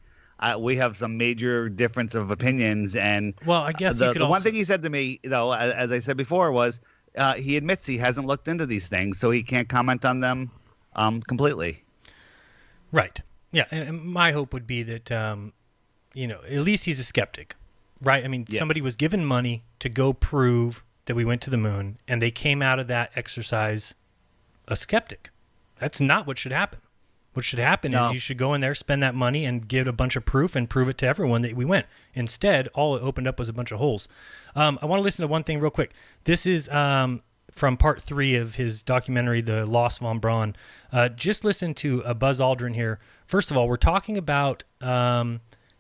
we have some major difference of opinions. And well, I guess you could the one also... thing he said to me, though, as I said before, was he admits he hasn't looked into these things, so he can't comment on them completely. Right. Yeah. And my hope would be that, you know, at least he's a skeptic, right? I mean, somebody was given money to go prove that we went to the moon, and they came out of that exercise a skeptic. That's not what should happen. What should happen is you should go in there, spend that money, and give a bunch of proof and prove it to everyone that we went. Instead, all it opened up was a bunch of holes. I want to listen to one thing real quick. This is from part 3 of his documentary, The Lost von Braun. Just listen to Buzz Aldrin here. First of all, we're talking about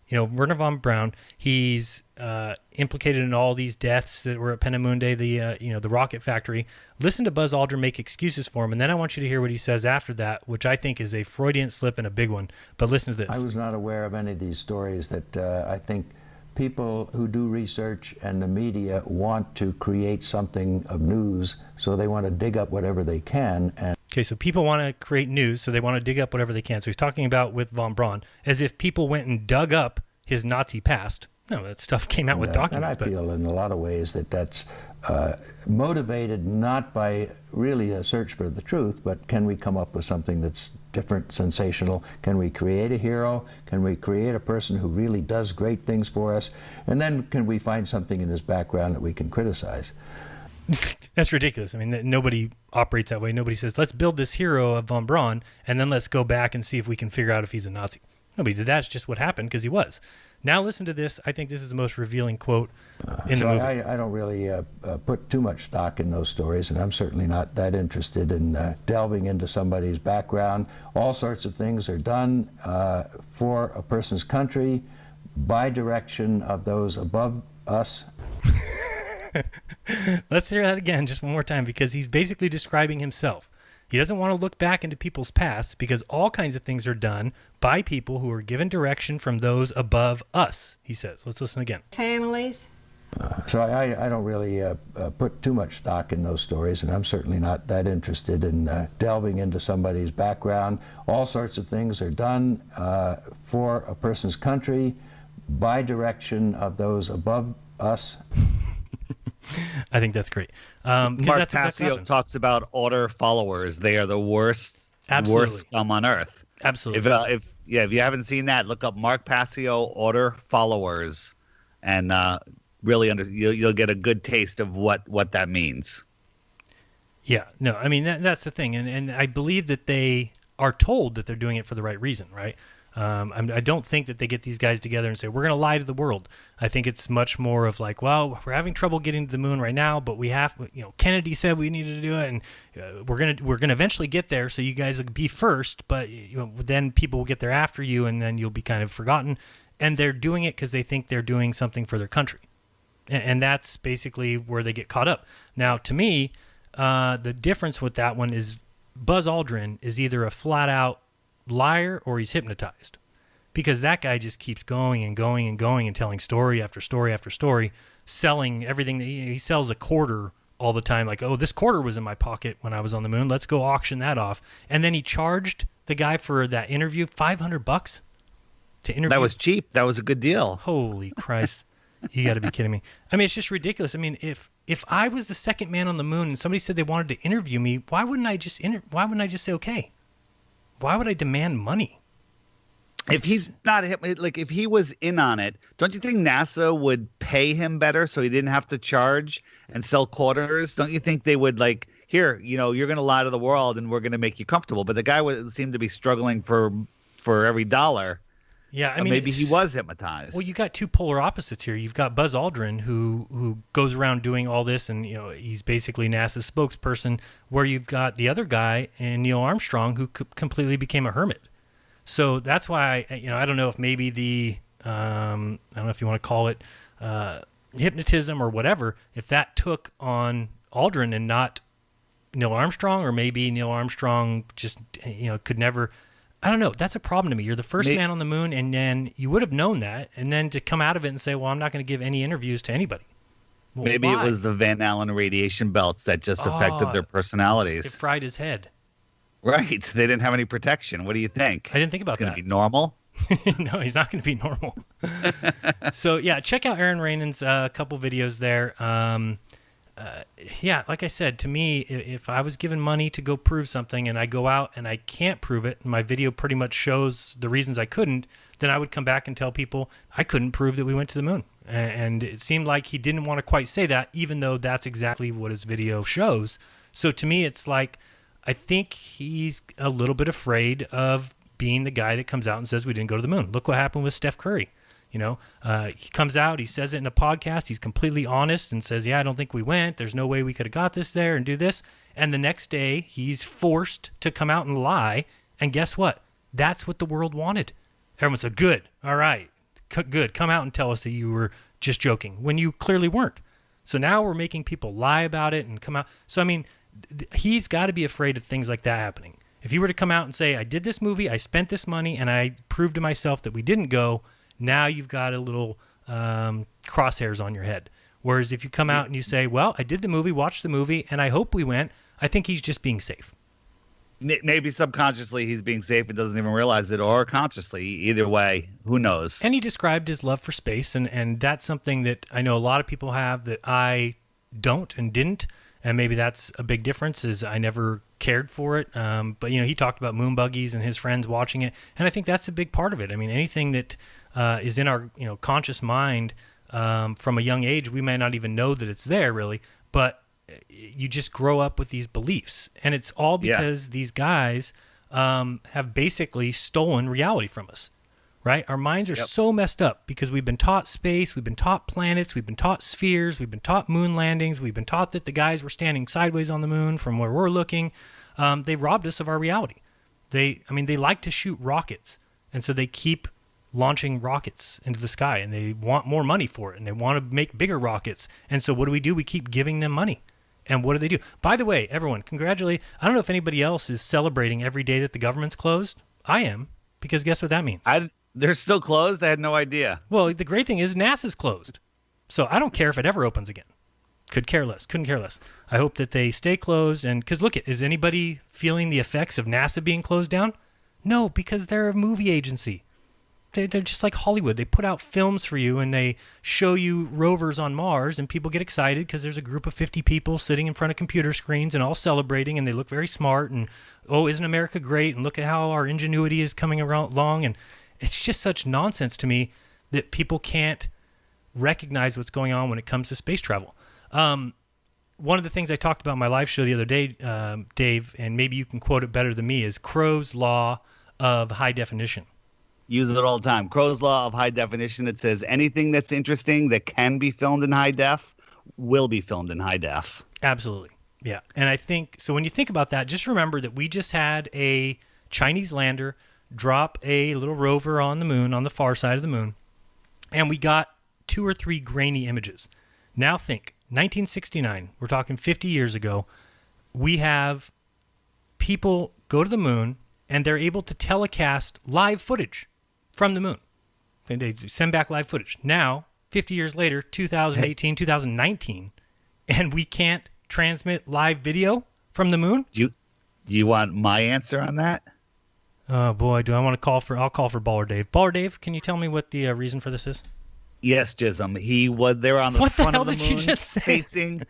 you know, Werner von Braun. He's implicated in all these deaths that were at Peenemünde, the rocket factory. Listen to Buzz Aldrin make excuses for him, and then I want you to hear what he says after that, which I think is a Freudian slip and a big one. But listen to this. I was not aware of any of these stories that I think people who do research and the media want to create something of news, so they want to dig up whatever they can. And okay, so people want to create news, so they want to dig up whatever they can. So he's talking about with von Braun, as if people went and dug up his Nazi past. No, that stuff came out with documents. And I feel in a lot of ways that that's motivated not by really a search for the truth, but can we come up with something that's different, sensational? Can we create a hero? Can we create a person who really does great things for us? And then can we find something in his background that we can criticize? That's ridiculous. I mean, nobody operates that way. Nobody says, let's build this hero of von Braun, and then let's go back and see if we can figure out if he's a Nazi. Nobody did that. It's just what happened because he was. Now listen to this. I think this is the most revealing quote in the movie. I don't really put too much stock in those stories, and I'm certainly not that interested in delving into somebody's background. All sorts of things are done for a person's country by direction of those above us. Let's hear that again just one more time, because he's basically describing himself. He doesn't want to look back into people's pasts because all kinds of things are done by people who are given direction from those above us, he says. Let's listen again. Families. So I don't really put too much stock in those stories, and I'm certainly not that interested in delving into somebody's background. All sorts of things are done for a person's country by direction of those above us. I think that's great. Mark Passio talks about order followers. They are the worst scum on earth. Absolutely. If you haven't seen that, look up Mark Passio order followers, and really you'll get a good taste of what that means. Yeah. No, I mean that's the thing, and I believe that they are told that they're doing it for the right reason, right? I don't think that they get these guys together and say, we're going to lie to the world. I think it's much more of like, well, we're having trouble getting to the moon right now, but we have, Kennedy said we needed to do it, and we're going to eventually get there, so you guys will be first, but then people will get there after you, and then you'll be kind of forgotten. And they're doing it because they think they're doing something for their country. And that's basically where they get caught up. Now, to me, the difference with that one is Buzz Aldrin is either a flat-out liar or he's hypnotized, because that guy just keeps going and going and going and telling story after story after story, selling everything. He sells a quarter all the time, like, oh, this quarter was in my pocket when I was on the moon, let's go auction that off. And then he charged the guy for that interview $500 to interview. That was cheap. That was a good deal. Holy Christ. You got to be kidding me. I mean, it's just ridiculous. I mean, if I was the second man on the moon and somebody said they wanted to interview me, why wouldn't I just say okay? Why would I demand money? If he's not like, if he was in on it, don't you think NASA would pay him better so he didn't have to charge and sell quarters? Don't you think they would, like, here, you're going to lie to the world and we're going to make you comfortable? But the guy seemed to be struggling for every dollar. Yeah, I mean, maybe he was hypnotized. Well, you got two polar opposites here. You've got Buzz Aldrin, who goes around doing all this, and he's basically NASA's spokesperson. Where you've got the other guy, and Neil Armstrong, who completely became a hermit. So that's why I don't know if maybe the I don't know if you want to call it hypnotism or whatever. If that took on Aldrin and not Neil Armstrong, or maybe Neil Armstrong just could never. I don't know. That's a problem to me. You're the first man on the moon, and then you would have known that, and then to come out of it and say, well, I'm not going to give any interviews to anybody. Well, maybe why? It was the Van Allen radiation belts that just affected their personalities. It fried his head. Right. They didn't have any protection. What do you think? I didn't think about that. It's going to be normal? No, he's not going to be normal. So yeah, check out Aron Ranen's couple videos there. Yeah, like I said, to me, if I was given money to go prove something and I go out and I can't prove it, and my video pretty much shows the reasons I couldn't, then I would come back and tell people I couldn't prove that we went to the moon. And it seemed like he didn't want to quite say that, even though that's exactly what his video shows. So to me, it's like, I think he's a little bit afraid of being the guy that comes out and says we didn't go to the moon. Look what happened with Steph Curry. You know, he comes out, he says it in a podcast, he's completely honest and says, yeah, I don't think we went. There's no way we could have got this there and do this. And the next day, he's forced to come out and lie. And guess what? That's what the world wanted. Everyone said, good, all right, good. Come out and tell us that you were just joking when you clearly weren't. So now we're making people lie about it and come out. So, I mean, he's got to be afraid of things like that happening. If he were to come out and say, I did this movie, I spent this money, and I proved to myself that we didn't go, now you've got a little crosshairs on your head. Whereas if you come out and you say, well, I did the movie, watched the movie, and I hope we went, I think he's just being safe. Maybe subconsciously he's being safe and doesn't even realize it, or consciously. Either way, who knows? And he described his love for space, and that's something that I know a lot of people have that I don't and didn't. And maybe that's a big difference, is I never cared for it. But, you know, he talked about moon buggies and his friends watching it. And I think that's a big part of it. I mean, anything that is in our, you know, conscious mind from a young age, we may not even know that it's there really, but you just grow up with these beliefs. And it's all because these guys have basically stolen reality from us. Right? Our minds are so messed up because we've been taught space, we've been taught planets, we've been taught spheres, we've been taught moon landings, we've been taught that the guys were standing sideways on the moon from where we're looking. They robbed us of our reality. They like to shoot rockets, and so they keep launching rockets into the sky, and they want more money for it, and they want to make bigger rockets. And so what do? We keep giving them money. And what do? By the way, everyone, congratulate. I don't know if anybody else is celebrating every day that the government's closed. I am, because guess what that means? They're still closed? I had no idea. Well, the great thing is NASA's closed. So I don't care if it ever opens again. Couldn't care less. I hope that they stay closed. And because look, is anybody feeling the effects of NASA being closed down? No, because they're a movie agency. They're just like Hollywood. They put out films for you and they show you rovers on Mars, and people get excited because there's a group of 50 people sitting in front of computer screens and all celebrating, and they look very smart. And, oh, isn't America great? And look at how our ingenuity is coming along. And it's just such nonsense to me that people can't recognize what's going on when it comes to space travel. One of the things I talked about in my live show the other day, Dave, and maybe you can quote it better than me, is Crow's Law of High Definition. Use it all the time. Crow's Law of High Definition. It says anything that's interesting that can be filmed in high def will be filmed in high def. Absolutely. Yeah. And I think, so when you think about that, just remember that we just had a Chinese lander drop a little rover on the moon, on the far side of the moon, and we got 2 or 3 grainy images. Now think, 1969, we're talking 50 years ago, we have people go to the moon and they're able to telecast live footage from the moon. And they send back live footage. Now, 50 years later, 2018, 2019, and we can't transmit live video from the moon? Do you want my answer on that? Oh boy, do I want to I'll call for Baller Dave. Baller Dave, can you tell me what the reason for this is? Yes, Jism. They were on the front of the moon,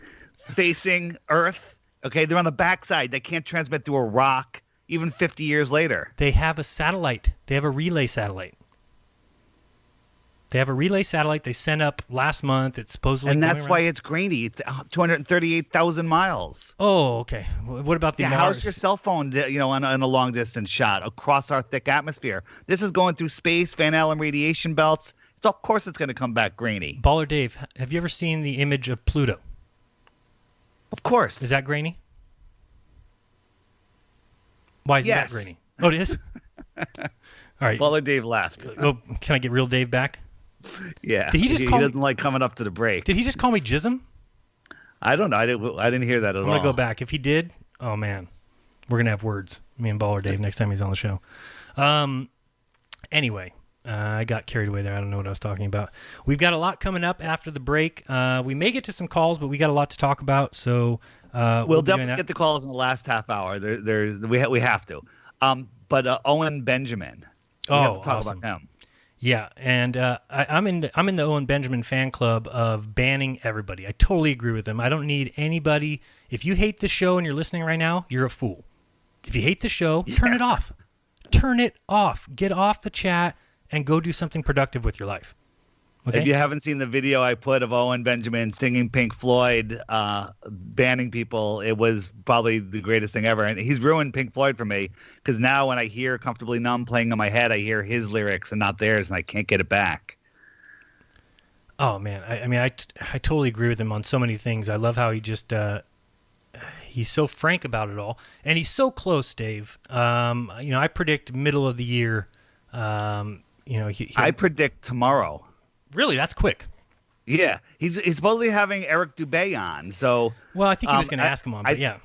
facing Earth. Okay, they're on the backside. They can't transmit through a rock, even 50 years later. They have a satellite. They have a relay satellite. They sent up last month. It's supposedly and that's why it's grainy. It's 238,000 miles. Oh, okay. What about the Mars? How's your cell phone, on a long distance shot across our thick atmosphere? This is going through space, Van Allen radiation belts. So of course it's going to come back grainy. Baller Dave, have you ever seen the image of Pluto? Of course. Is that grainy? Why is that grainy? Oh, it is? All right. Baller Dave left. Oh, can I get real Dave back? Yeah. Did he doesn't like coming up to the break. Did he just call me Jism? I don't know. I didn't hear that at all. I'm going to go back. If he did, oh man, we're going to have words. Me and Baller Dave next time he's on the show. Anyway, I got carried away there. I don't know what I was talking about. We've got a lot coming up after the break. We may get to some calls, but we got a lot to talk about. So we'll definitely get the calls in the last half hour. We have to. But Owen Benjamin We have to talk awesome. about him. Yeah, and I'm in the Owen Benjamin fan club of banning everybody. I totally agree with him. I don't need anybody. If you hate the show and you're listening right now, you're a fool. If you hate the show, turn it off. Turn it off. Get off the chat and go do something productive with your life. Okay? If you haven't seen the video I put of Owen Benjamin singing Pink Floyd, banning people, it was probably the greatest thing ever. And he's ruined Pink Floyd for me, because now when I hear Comfortably Numb playing in my head, I hear his lyrics and not theirs, and I can't get it back. Oh, man. I totally agree with him on so many things. I love how he just he's so frank about it all. And he's so close, Dave. I predict middle of the year. I predict tomorrow. Really? That's quick. Yeah. He's supposedly having Eric Dubé on. So, well, I think he was going to ask him on, but yeah.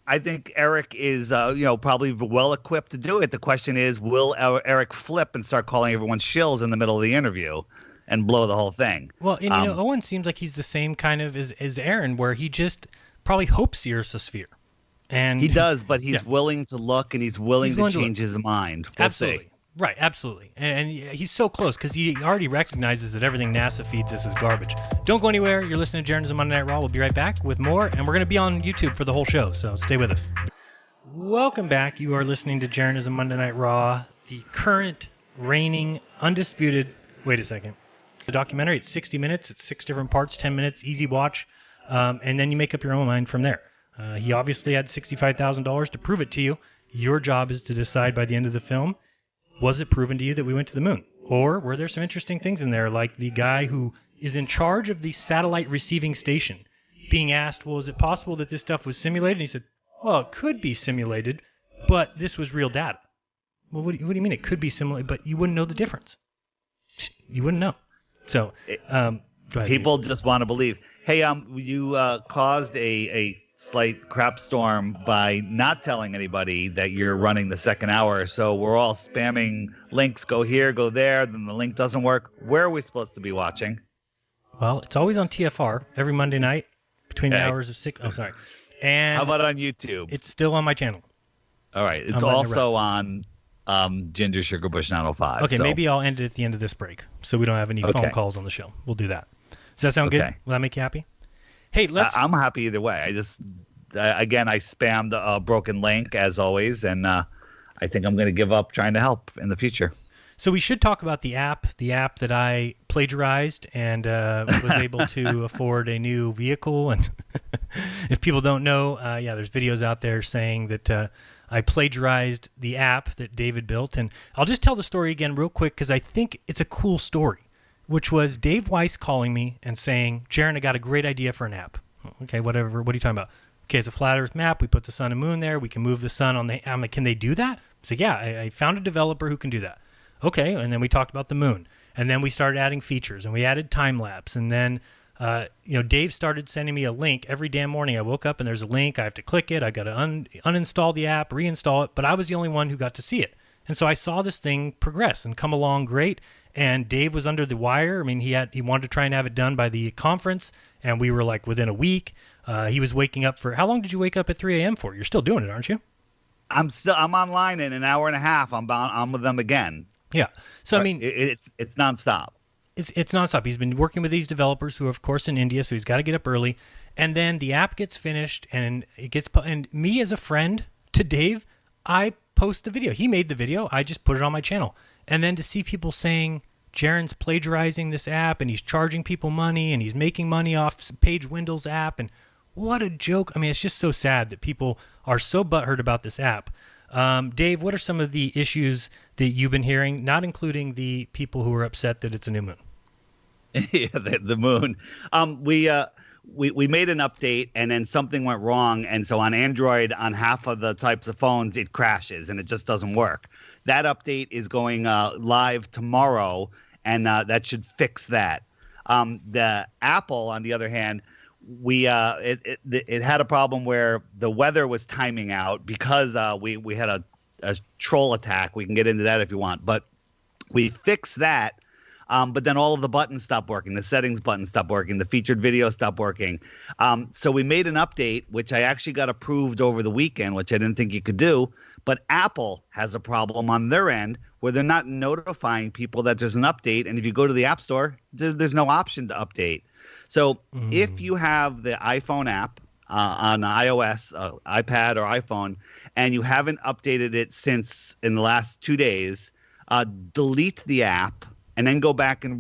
I think Eric is, probably well equipped to do it. The question is, will Eric flip and start calling everyone shills in the middle of the interview and blow the whole thing? Well, and Owen seems like he's the same kind of as Aron, where he just probably hopes here's a sphere. And he does, but he's willing to look, and he's willing to change his mind. We'll Absolutely. See. Right, absolutely. And he's so close because he already recognizes that everything NASA feeds us is garbage. Don't go anywhere. You're listening to Jeranism Monday Night Raw. We'll be right back with more, and we're going to be on YouTube for the whole show, so stay with us. Welcome back. You are listening to Jeranism Monday Night Raw, the current, reigning, undisputed... Wait a second. The documentary, it's 60 minutes. It's 6 different parts, 10 minutes, easy watch, and then you make up your own mind from there. He obviously had $65,000 to prove it to you. Your job is to decide by the end of the film, was it proven to you that we went to the moon? Or were there some interesting things in there, like the guy who is in charge of the satellite receiving station being asked, well, is it possible that this stuff was simulated? And he said, well, it could be simulated, but this was real data. Well, what do you mean it could be simulated, but you wouldn't know the difference? You wouldn't know. So, go ahead. People just want to believe. Hey, you caused a slight crap storm by not telling anybody that you're running the second hour. So we're all spamming links, go here, go there, then the link doesn't work. Where are we supposed to be watching? Well, it's always on TFR every Monday night between the hours of 6. Oh, sorry. And how about on YouTube? It's still on my channel. All right. It's also on Ginger Sugar Bush 905. Okay, maybe I'll end it at the end of this break so we don't have any phone calls on the show. We'll do that. Does that sound good? Will that make you happy? Hey, I'm happy either way. I just, again, I spammed a broken link as always, and I think I'm going to give up trying to help in the future. So we should talk about the app that I plagiarized and was able to afford a new vehicle. And if people don't know, there's videos out there saying that I plagiarized the app that David built. And I'll just tell the story again real quick because I think it's a cool story, which was Dave Weiss calling me and saying, Jaron, I got a great idea for an app. Okay, whatever. What are you talking about? Okay, it's a flat Earth map. We put the sun and moon there. We can move the sun on the... I'm like, can they do that? I said, yeah, I found a developer who can do that. Okay, and then we talked about the moon. And then we started adding features, and we added time-lapse. And then, Dave started sending me a link every damn morning. I woke up, and there's a link. I have to click it. I got to uninstall the app, reinstall it. But I was the only one who got to see it. And so I saw this thing progress and come along great. And Dave was under the wire. I mean, he wanted to try and have it done by the conference, and we were like within a week. He was waking up for... How long did you wake up at 3 a.m. for? You're still doing it, aren't you? I'm online in an hour and a half. I'm with them again. Yeah. So, I mean... It's nonstop. It's nonstop. He's been working with these developers who are, of course, in India, so he's got to get up early. And then the app gets finished, and and me as a friend to Dave, I post the video. He made the video. I just put it on my channel. And then to see people saying Jaron's plagiarizing this app, and he's charging people money, and he's making money off Page Windle's app, and what a joke. I mean, it's just so sad that people are so butthurt about this app. Dave, what are some of the issues that you've been hearing, not including the people who are upset that it's a new moon? Yeah, the moon. We made an update, and then something went wrong, and so on Android, on half of the types of phones, it crashes, and it just doesn't work. That update is going live tomorrow, and that should fix that. The Apple, on the other hand, it had a problem where the weather was timing out because we had a troll attack. We can get into that if you want, but we fixed that. But then all of the buttons stopped working. The settings button stopped working. The featured video stopped working. So we made an update, which I actually got approved over the weekend, which I didn't think you could do. But Apple has a problem on their end where they're not notifying people that there's an update. And if you go to the App Store, there's no option to update. So if you have the iPhone app on iOS, iPad, or iPhone, and you haven't updated it since in the last 2 days, delete the app and then go back and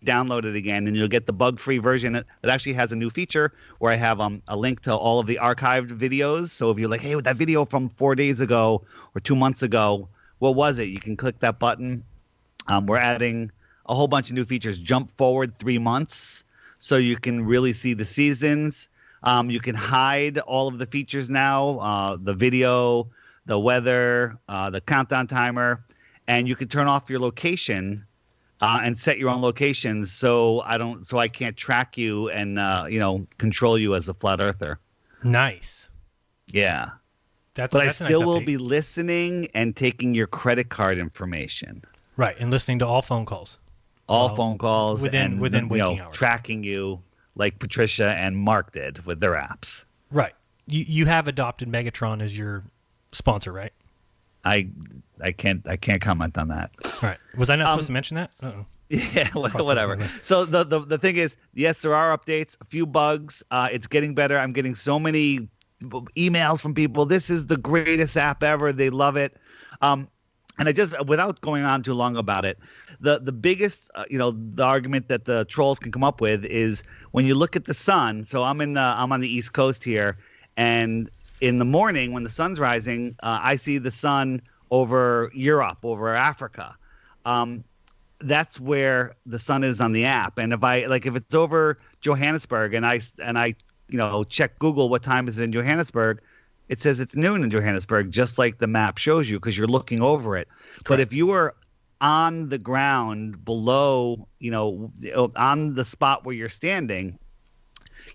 download it again, and you'll get the bug-free version that actually has a new feature where I have a link to all of the archived videos. So if you're like, hey, with that video from 4 days ago or 2 months ago, what was it? You can click that button. We're adding a whole bunch of new features. Jump forward 3 months so you can really see the seasons. You can hide all of the features now, the video, the weather, the countdown timer, and you can turn off your location and set your own locations so I can't track you and control you as a flat earther. Nice. Yeah. That's I nice still will update. be listening and taking your credit card information. Right, and listening to all phone calls. All phone calls within waking hours. Tracking you like Patricia and Mark did with their apps. Right. You have adopted Megatron as your sponsor, right? I can't comment on that. All right. Was I not supposed to mention that? Uh-oh. Yeah, whatever. So the thing is, yes, there are updates, a few bugs. It's getting better. I'm getting so many emails from people. This is the greatest app ever. They love it. And I just, without going on too long about it, the biggest, the argument that the trolls can come up with is when you look at the sun. So I'm on the East Coast here, and in the morning when the sun's rising, I see the sun over Europe, over Africa. That's where the sun is on the app. And if it's over Johannesburg and I check Google what time is it in Johannesburg, it says it's noon in Johannesburg, just like the map shows you, because you're looking over it. Correct. But if you were on the ground below, on the spot where you're standing,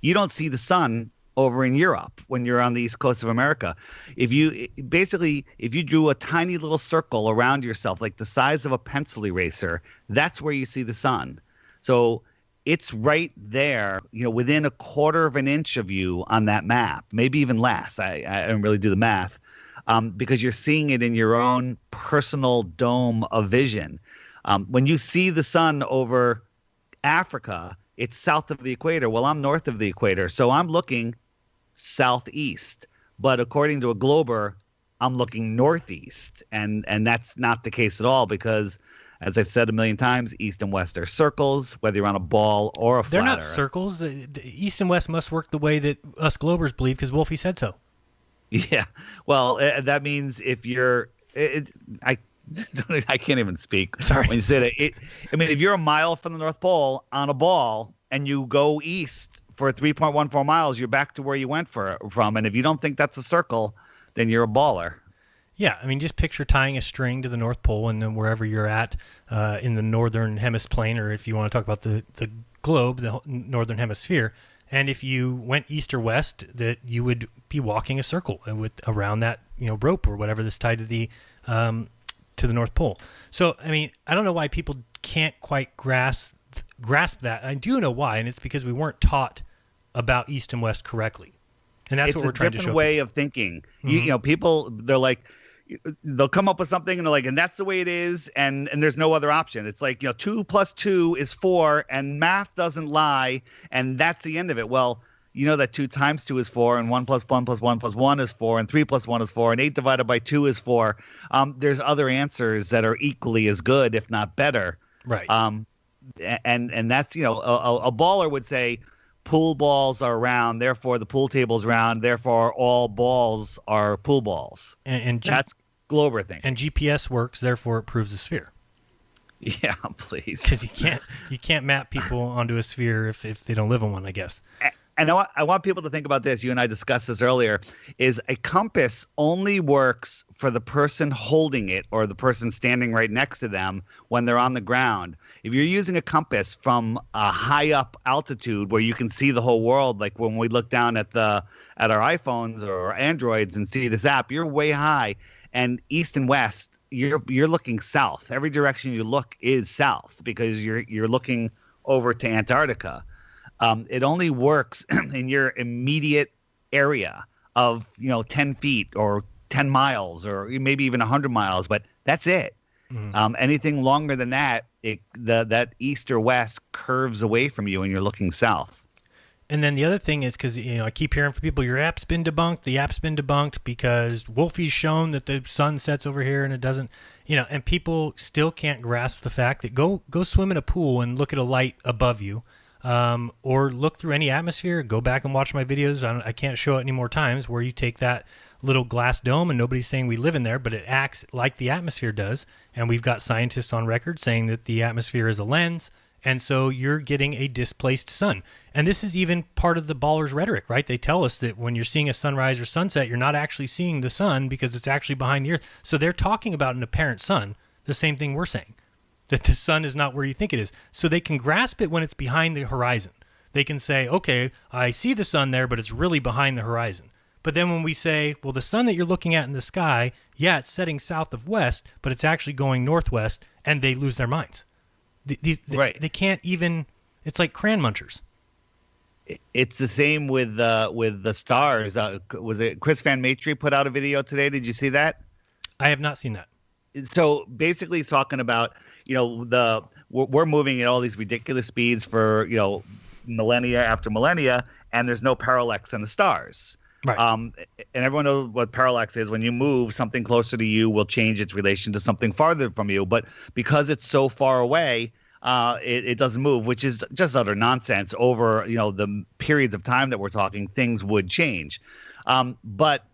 you don't see the sun over in Europe when you're on the East Coast of America. If you drew a tiny little circle around yourself, like the size of a pencil eraser, that's where you see the sun. So it's right there, within a quarter of an inch of you on that map, maybe even less. I don't really do the math, because you're seeing it in your own personal dome of vision. When you see the sun over Africa, it's south of the equator. Well, I'm north of the equator, so I'm looking southeast. But according to a glober, I'm looking northeast, and that's not the case at all, because, as I've said a million times, east and west are circles, whether you're on a ball or a flat They're not earth. circles. The east and west must work the way that us globers believe, because Wolfie said so. Yeah. Well, that means if you're I can't even speak. Sorry. When you say that. If you're a mile from the North Pole on a ball and you go east for 3.14 miles, you're back to where you went from. And if you don't think that's a circle, then you're a baller. Yeah, just picture tying a string to the North Pole, and then wherever you're at in the northern hemiplane, or if you want to talk about the globe, the northern hemisphere, and if you went east or west, that you would be walking a circle around that rope or whatever that's tied to the North Pole. So I don't know why people can't quite grasp that. I do know why, and it's because we weren't taught about east and west correctly, and that's what we're trying to show. It's a different way of thinking. Mm-hmm. People, they're like, they'll come up with something and they're like, and that's the way it is, and there's no other option. It's like, 2 + 2 is 4, and math doesn't lie, and that's the end of it. Well, that 2 × 2 is 4, and 1 + 1 + 1 + 1 is 4, and 3 + 1 is 4, and 8 divided by 2 is 4. There's other answers that are equally as good, if not better. Right. And that's, a baller would say pool balls are round, therefore the pool table's round, therefore all balls are pool balls. And that's Glober thing. And GPS works, therefore it proves a sphere. Yeah, please. Because you can't map people onto a sphere if they don't live on one, I guess. And I want people to think about this. You and I discussed this earlier. Is a compass only works for the person holding it or the person standing right next to them when they're on the ground. If you're using a compass from a high up altitude where you can see the whole world, like when we look down at our iPhones or Androids and see this app, you're way high, and east and west you're looking south. Every direction you look is south because you're looking over to Antarctica. It only works in your immediate area of 10 feet or 10 miles or maybe even 100 miles, but that's it. Anything longer than that, that east or west curves away from you and you're looking south. And then the other thing is, because I keep hearing from people, your app's been debunked. The app's been debunked because Wolfie's shown that the sun sets over here and it doesn't. And people still can't grasp the fact that go swim in a pool and look at a light above you, or look through any atmosphere. Go back and watch my videos. I can't show it any more times where you take that little glass dome, and nobody's saying we live in there, but it acts like the atmosphere does. And we've got scientists on record saying that the atmosphere is a lens. And so you're getting a displaced sun. And this is even part of the ballers' rhetoric, right? They tell us that when you're seeing a sunrise or sunset, you're not actually seeing the sun because it's actually behind the earth. So they're talking about an apparent sun, the same thing we're saying, that the sun is not where you think it is. So they can grasp it when it's behind the horizon. They can say, okay, I see the sun there, but it's really behind the horizon. But then when we say, well, the sun that you're looking at in the sky, yeah, it's setting south of west, but it's actually going northwest, and they lose their minds. They can't even. It's like crayon munchers. It's the same with the stars. Was it Chris Van Matry put out a video today? Did you see that? I have not seen that. So basically, he's talking about we're moving at all these ridiculous speeds for millennia after millennia, and there's no parallax in the stars. Right. And everyone knows what parallax is. When you move, something closer to you will change its relation to something farther from you. But because it's so far away, it doesn't move, which is just utter nonsense. Over the periods of time that we're talking, things would change. But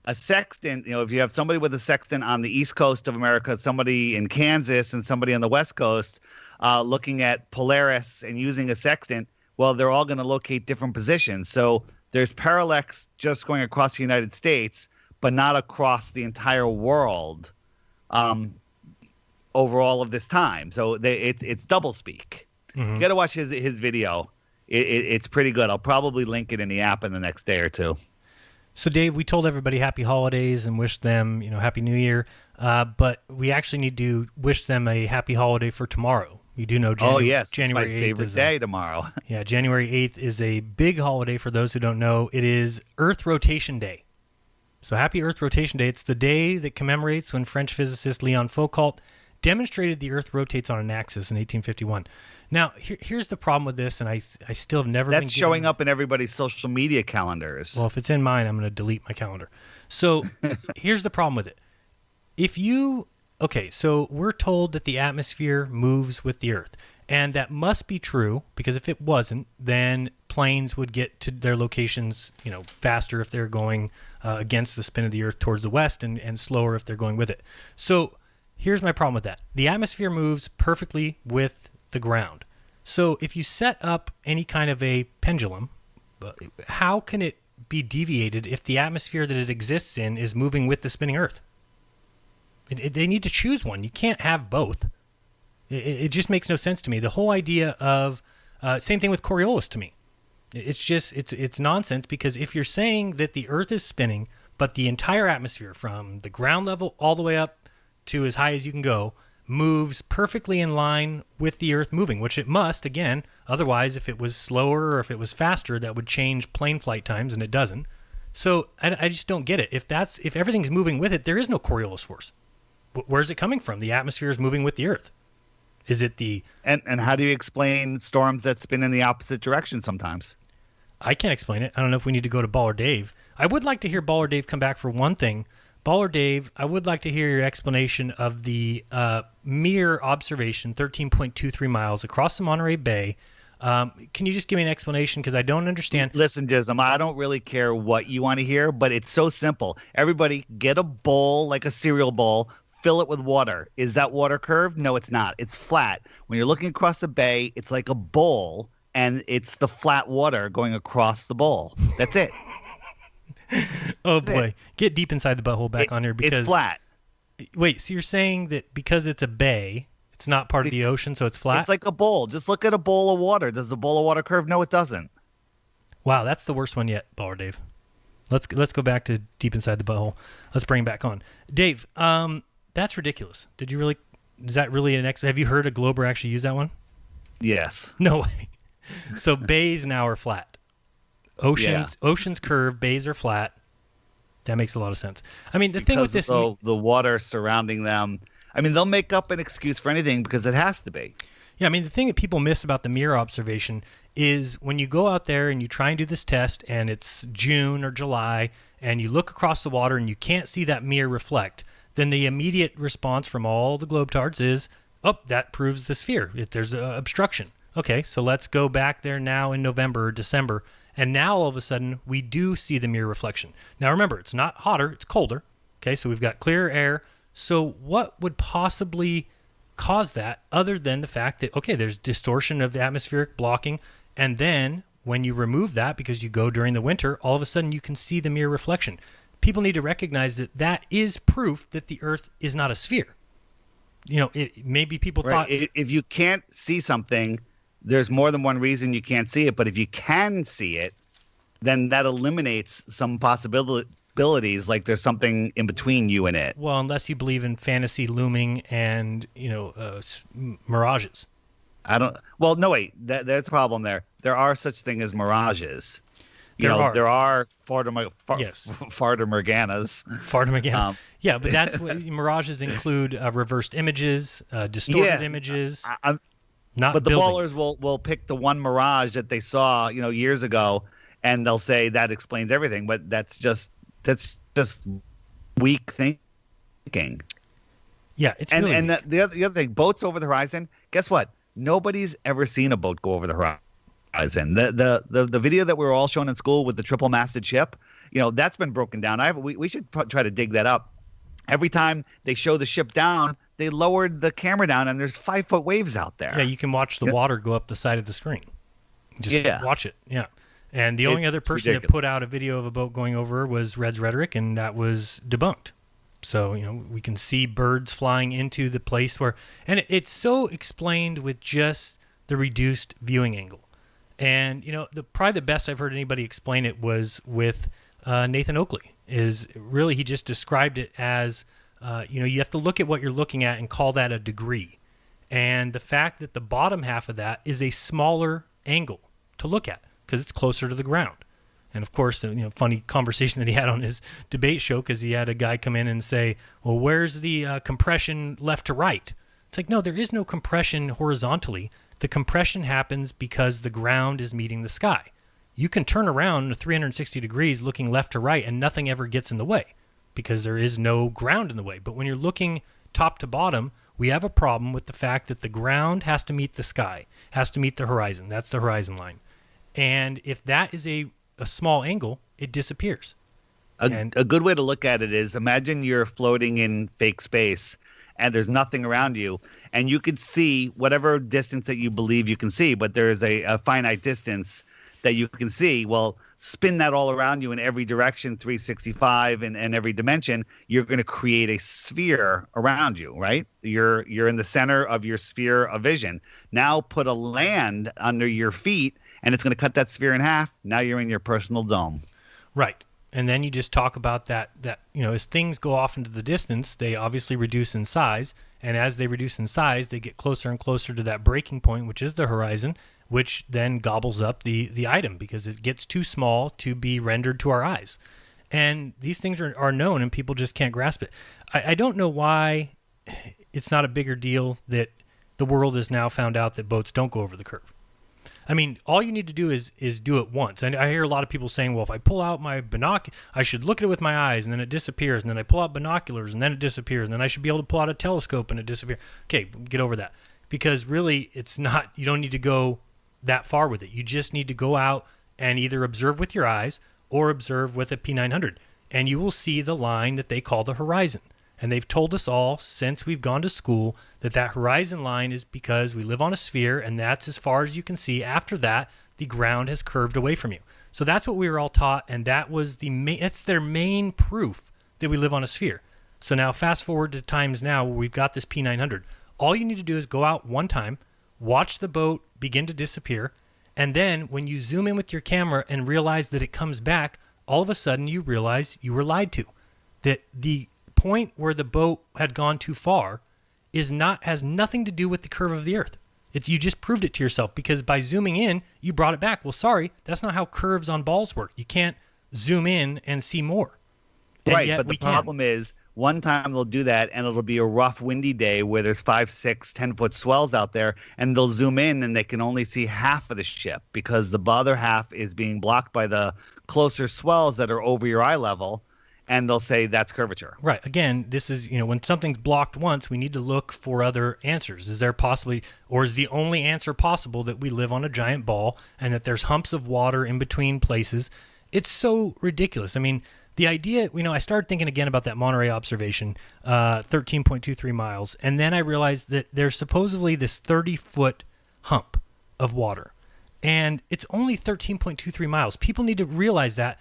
a sextant, if you have somebody with a sextant on the east coast of America, somebody in Kansas, and somebody on the west coast, looking at Polaris and using a sextant, well, they're all going to locate different positions. So there's parallax just going across the United States, but not across the entire world over all of this time. So it's doublespeak. You got to watch his video. It's pretty good. I'll probably link it in the app in the next day or two. So, Dave, we told everybody happy holidays and wished them, happy New Year. But we actually need to wish them a happy holiday for tomorrow. You do know January 8th. It's my favorite day tomorrow. Yeah, January 8th is a big holiday for those who don't know. It is Earth Rotation Day. So happy Earth Rotation Day. It's the day that commemorates when French physicist Leon Foucault demonstrated the Earth rotates on an axis in 1851. Now, here's the problem with this, and I still have never been That's showing up in everybody's social media calendars. Well, if it's in mine, I'm going to delete my calendar. So here's the problem with it. So we're told that the atmosphere moves with the Earth, and that must be true, because if it wasn't, then planes would get to their locations, faster if they're going against the spin of the Earth towards the west, and slower if they're going with it. So here's my problem with that. The atmosphere moves perfectly with the ground. So if you set up any kind of a pendulum, how can it be deviated if the atmosphere that it exists in is moving with the spinning Earth? They need to choose one. You can't have both. It just makes no sense to me. The whole idea of same thing with Coriolis to me. It's nonsense, because if you're saying that the Earth is spinning, but the entire atmosphere from the ground level all the way up to as high as you can go moves perfectly in line with the Earth moving, which it must, again. Otherwise, if it was slower or if it was faster, that would change plane flight times, and it doesn't. So I just don't get it. If everything's moving with it, there is no Coriolis force. Where's it coming from? The atmosphere is moving with the Earth. Is it the... And how do you explain storms that spin in the opposite direction sometimes? I can't explain it. I don't know if we need to go to Baller Dave. I would like to hear Baller Dave come back for one thing. Baller Dave, I would like to hear your explanation of the mere observation, 13.23 miles across the Monterey Bay. Can you just give me an explanation? Because I don't understand. Listen, Jism, I don't really care what you want to hear, but it's so simple. Everybody get a bowl, like a cereal bowl, fill it with water. Is that water curved? No, it's not. It's flat. When you're looking across the bay, it's like a bowl, and it's the flat water going across the bowl. That's it. Oh, boy. Get deep inside the butthole back on here, because... It's flat. Wait, so you're saying that because it's a bay, it's not part of the ocean, so it's flat? It's like a bowl. Just look at a bowl of water. Does the bowl of water curve? No, it doesn't. Wow, that's the worst one yet, Baller Dave. Let's go back to deep inside the butthole. Let's bring it back on. Dave, That's ridiculous. Is that really have you heard a glober actually use that one? Yes. No way. So bays now are flat. Oceans curve, bays are flat. That makes a lot of sense. I mean, the thing with this, the water surrounding them, I mean, they'll make up an excuse for anything because it has to be. Yeah, I mean, the thing that people miss about the mirror observation is when you go out there and you try and do this test and it's June or July and you look across the water and you can't see that mirror reflect, then the immediate response from all the globetards is, oh, that proves the sphere. There's an obstruction. Okay, so let's go back there now in November or December, and now all of a sudden we do see the mirror reflection. Now remember, it's not hotter, it's colder. Okay, so we've got clearer air. So what would possibly cause that other than the fact that, okay, there's distortion of the atmospheric blocking, and then when you remove that because you go during the winter, all of a sudden you can see the mirror reflection. People need to recognize that that is proof that the Earth is not a sphere. You know, maybe people thought... If you can't see something, there's more than one reason you can't see it, but if you can see it, then that eliminates some possibilities, like there's something in between you and it. Well, unless you believe in fantasy looming and, mirages. Well, no, wait, that's a problem there. There are such thing as mirages. There are yes. Fata Morganas. Fata Morganas. Yeah, but that's what mirages include: reversed images, distorted images. But the buildings. ballers will pick the one mirage that they saw, years ago, and they'll say that explains everything. But that's just weak thinking. Yeah, it's and really and weak. the other thing, boats over the horizon. Guess what? Nobody's ever seen a boat go over the horizon. The video that we were all shown in school with the triple-masted ship, that's been broken down. We should try to dig that up. Every time they show the ship down, they lowered the camera down, and there's 5-foot waves out there. Yeah, you can watch the water go up the side of the screen. Just watch it. Yeah. And the only other person that put out a video of a boat going over was Red's Rhetoric, and that was debunked. So, we can see birds flying into the place where... And it's so explained with just the reduced viewing angle. And, probably the best I've heard anybody explain it was with Nathan Oakley. Is really, he just described it as, you have to look at what you're looking at and call that a degree. And the fact that the bottom half of that is a smaller angle to look at because it's closer to the ground. And of course, the funny conversation that he had on his debate show, because he had a guy come in and say, well, where's the compression left to right? It's like, no, there is no compression horizontally. The compression happens because the ground is meeting the sky. You can turn around 360 degrees looking left to right and nothing ever gets in the way because there is no ground in the way. But when you're looking top to bottom, we have a problem with the fact that the ground has to meet the sky, has to meet the horizon. That's the horizon line. And if that is a small angle, it disappears. A good way to look at it is, imagine you're floating in fake space and there's nothing around you, and you could see whatever distance that you believe you can see, but there's a finite distance that you can see. Well, spin that all around you in every direction, 365 and every dimension, you're going to create a sphere around you, right? You're in the center of your sphere of vision. Now put a land under your feet, and it's going to cut that sphere in half. Now you're in your personal dome. Right. And then you just talk about that as things go off into the distance, they obviously reduce in size. And as they reduce in size, they get closer and closer to that breaking point, which is the horizon, which then gobbles up the item because it gets too small to be rendered to our eyes. And these things are known, and people just can't grasp it. I don't know why it's not a bigger deal that the world has now found out that boats don't go over the curve. I mean, all you need to do is do it once. And I hear a lot of people saying, well, if I pull out my I should look at it with my eyes, and then it disappears. And then I pull out binoculars, and then it disappears. And then I should be able to pull out a telescope, and it disappears. Okay, get over that. Because really, it's not, you don't need to go that far with it. You just need to go out and either observe with your eyes or observe with a P900. And you will see the line that they call the horizon. And they've told us all since we've gone to school that horizon line is because we live on a sphere, and that's as far as you can see. After that, the ground has curved away from you. So that's what we were all taught, and that was that's their main proof that we live on a sphere. So now fast forward to times now where we've got this P900. All you need to do is go out one time, watch the boat begin to disappear, and then when you zoom in with your camera and realize that it comes back, all of a sudden you realize you were lied to. That the point where the boat had gone too far has nothing to do with the curve of the Earth. You just proved it to yourself, because by zooming in, you brought it back. Well, sorry, that's not how curves on balls work. You can't zoom in and see more. And right, yet but the we can. problem is one time they'll do that, and it'll be a rough, windy day where there's 5, 6, 10-foot swells out there, and they'll zoom in and they can only see half of the ship because the other half is being blocked by the closer swells that are over your eye level, and they'll say that's curvature. Right. Again, this is, when something's blocked once, we need to look for other answers. Is there possibly, or is the only answer possible that we live on a giant ball and that there's humps of water in between places? It's so ridiculous. I mean, the idea, I started thinking again about that Monterey observation, 13.23 miles, and then I realized that there's supposedly this 30-foot hump of water, and it's only 13.23 miles. People need to realize that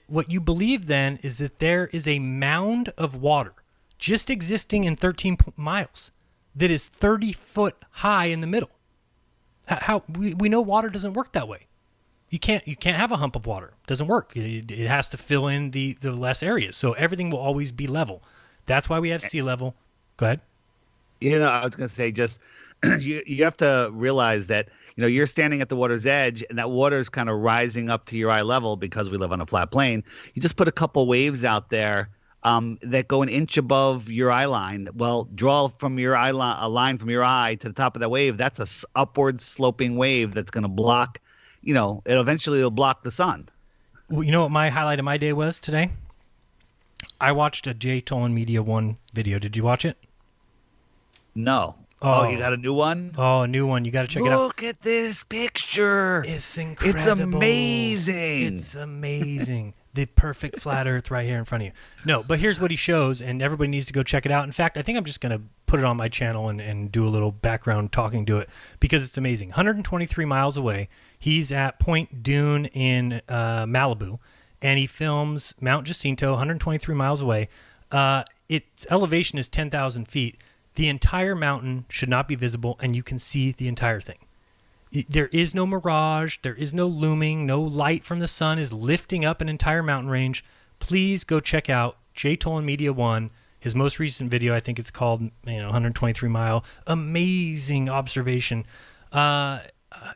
what you believe then is that there is a mound of water just existing in 13 miles that is 30 foot high in the middle. How we know water doesn't work that way. You can't have a hump of water. It doesn't work. It has to fill in the less areas. So everything will always be level. That's why we have sea level. Go ahead. I was going to say, just you have to realize that you're standing at the water's edge, and that water is kind of rising up to your eye level because we live on a flat plane. You just put a couple waves out there that go an inch above your eye line. Well, draw from your eye a line from your eye to the top of that wave. That's a upward sloping wave that's going to block. It eventually will block the sun. Well, you know what my highlight of my day was today? I watched a Jay Tolan Media One video. Did you watch it? No. Oh, you got a new one? Oh, a new one. You got to check it out. Look at this picture. It's incredible. It's amazing. It's amazing. The perfect flat Earth right here in front of you. No, but here's what he shows, and everybody needs to go check it out. In fact, I think I'm just going to put it on my channel and do a little background talking to it because it's amazing. 123 miles away, he's at Point Dune in Malibu, and he films Mount Jacinto, 123 miles away. Its elevation is 10,000 feet. The entire mountain should not be visible, and you can see the entire thing. There is no mirage. There is no looming. No light from the sun is lifting up an entire mountain range. Please go check out Jay Tolan Media One. His most recent video, I think it's called 123 Mile. Amazing observation. Man,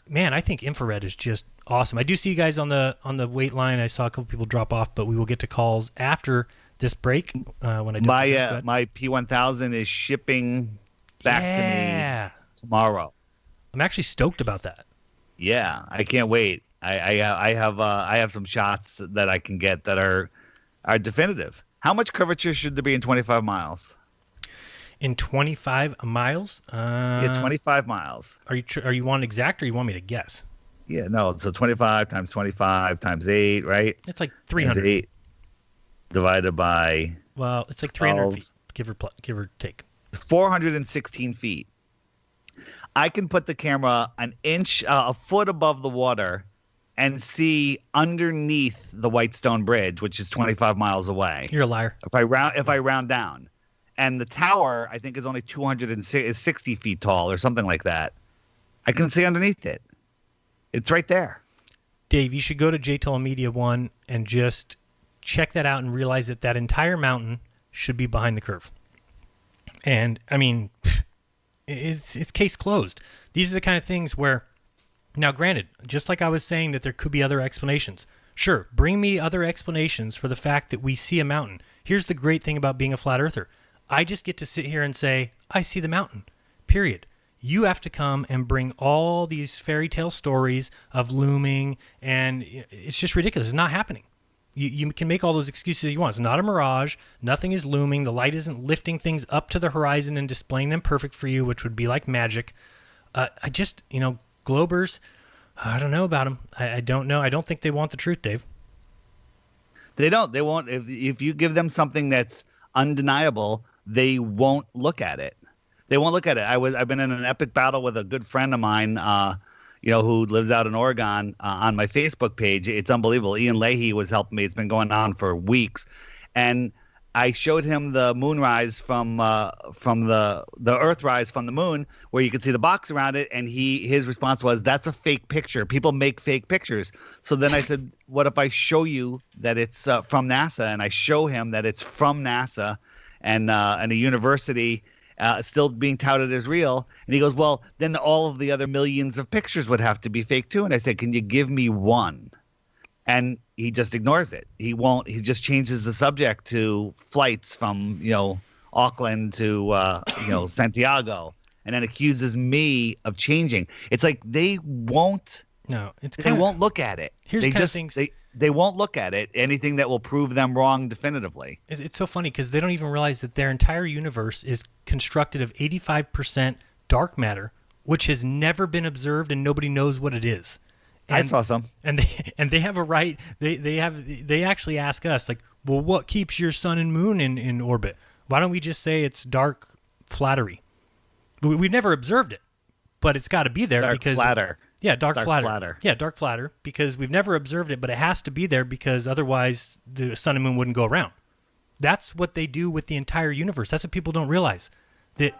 I think infrared is just awesome. I do see you guys on the wait line. I saw a couple people drop off, but we will get to calls after this break. When I my P1000 is shipping back to me tomorrow. I'm actually stoked about that. Yeah, I can't wait. I have some shots that I can get that are definitive. How much curvature should there be in 25 miles? In 25 miles? Yeah, 25 miles. Are you want exact, or you want me to guess? Yeah, no. So 25 times 25 times 8, right? It's like 300. 8 divided by. Well, it's like 300 feet, give or take. 416 feet. I can put the camera a foot above the water and see underneath the Whitestone Bridge, which is 25 miles away. You're a liar. If I round down. And the tower, I think, is only 260 feet tall or something like that. I can see underneath it. It's right there. Dave, you should go to Jay Tolan Media One and just check that out and realize that entire mountain should be behind the curve. And, I mean, it's case closed. These are the kind of things where, now granted, just like I was saying that there could be other explanations. Sure, bring me other explanations for the fact that we see a mountain. Here's the great thing about being a flat earther. I just get to sit here and say, I see the mountain, period. You have to come and bring all these fairy tale stories of looming, and it's just ridiculous. It's not happening. You can make all those excuses you want. It's not a mirage. Nothing is looming. The light isn't lifting things up to the horizon and displaying them perfect for you, which would be like magic. Globers, I don't know about them. I don't know. I don't think they want the truth, Dave. They don't. They won't. If you give them something that's undeniable, they won't look at it. They won't look at it. I've been in an epic battle with a good friend of mine, who lives out in Oregon, on my Facebook page. It's unbelievable. Ian Leahy was helping me. It's been going on for weeks. And I showed him the moonrise from the Earthrise from the moon, where you could see the box around it. And his response was, that's a fake picture. People make fake pictures. So then I said, what if I show you that it's from NASA? And I show him that it's from NASA. and a university still being touted as real. And he goes, well, then all of the other millions of pictures would have to be fake too. And I said, can you give me one? And he just ignores it. He won't. He just changes the subject to flights from, Auckland to, Santiago, and then accuses me of changing. It's like they won't. No, they won't look at it. Here's they kind just of things. They won't look at it. Anything that will prove them wrong definitively. It's so funny because they don't even realize that their entire universe is constructed of 85% dark matter, which has never been observed and nobody knows what it is. And, I saw some. And they have a right. They actually ask us, like, well, what keeps your sun and moon in orbit? Why don't we just say it's dark flattery? We've never observed it, but it's got to be there because flatter. Yeah, dark flatter. Flatter. Yeah, dark flatter, because we've never observed it, but it has to be there because otherwise the sun and moon wouldn't go around. That's what they do with the entire universe. That's what people don't realize. We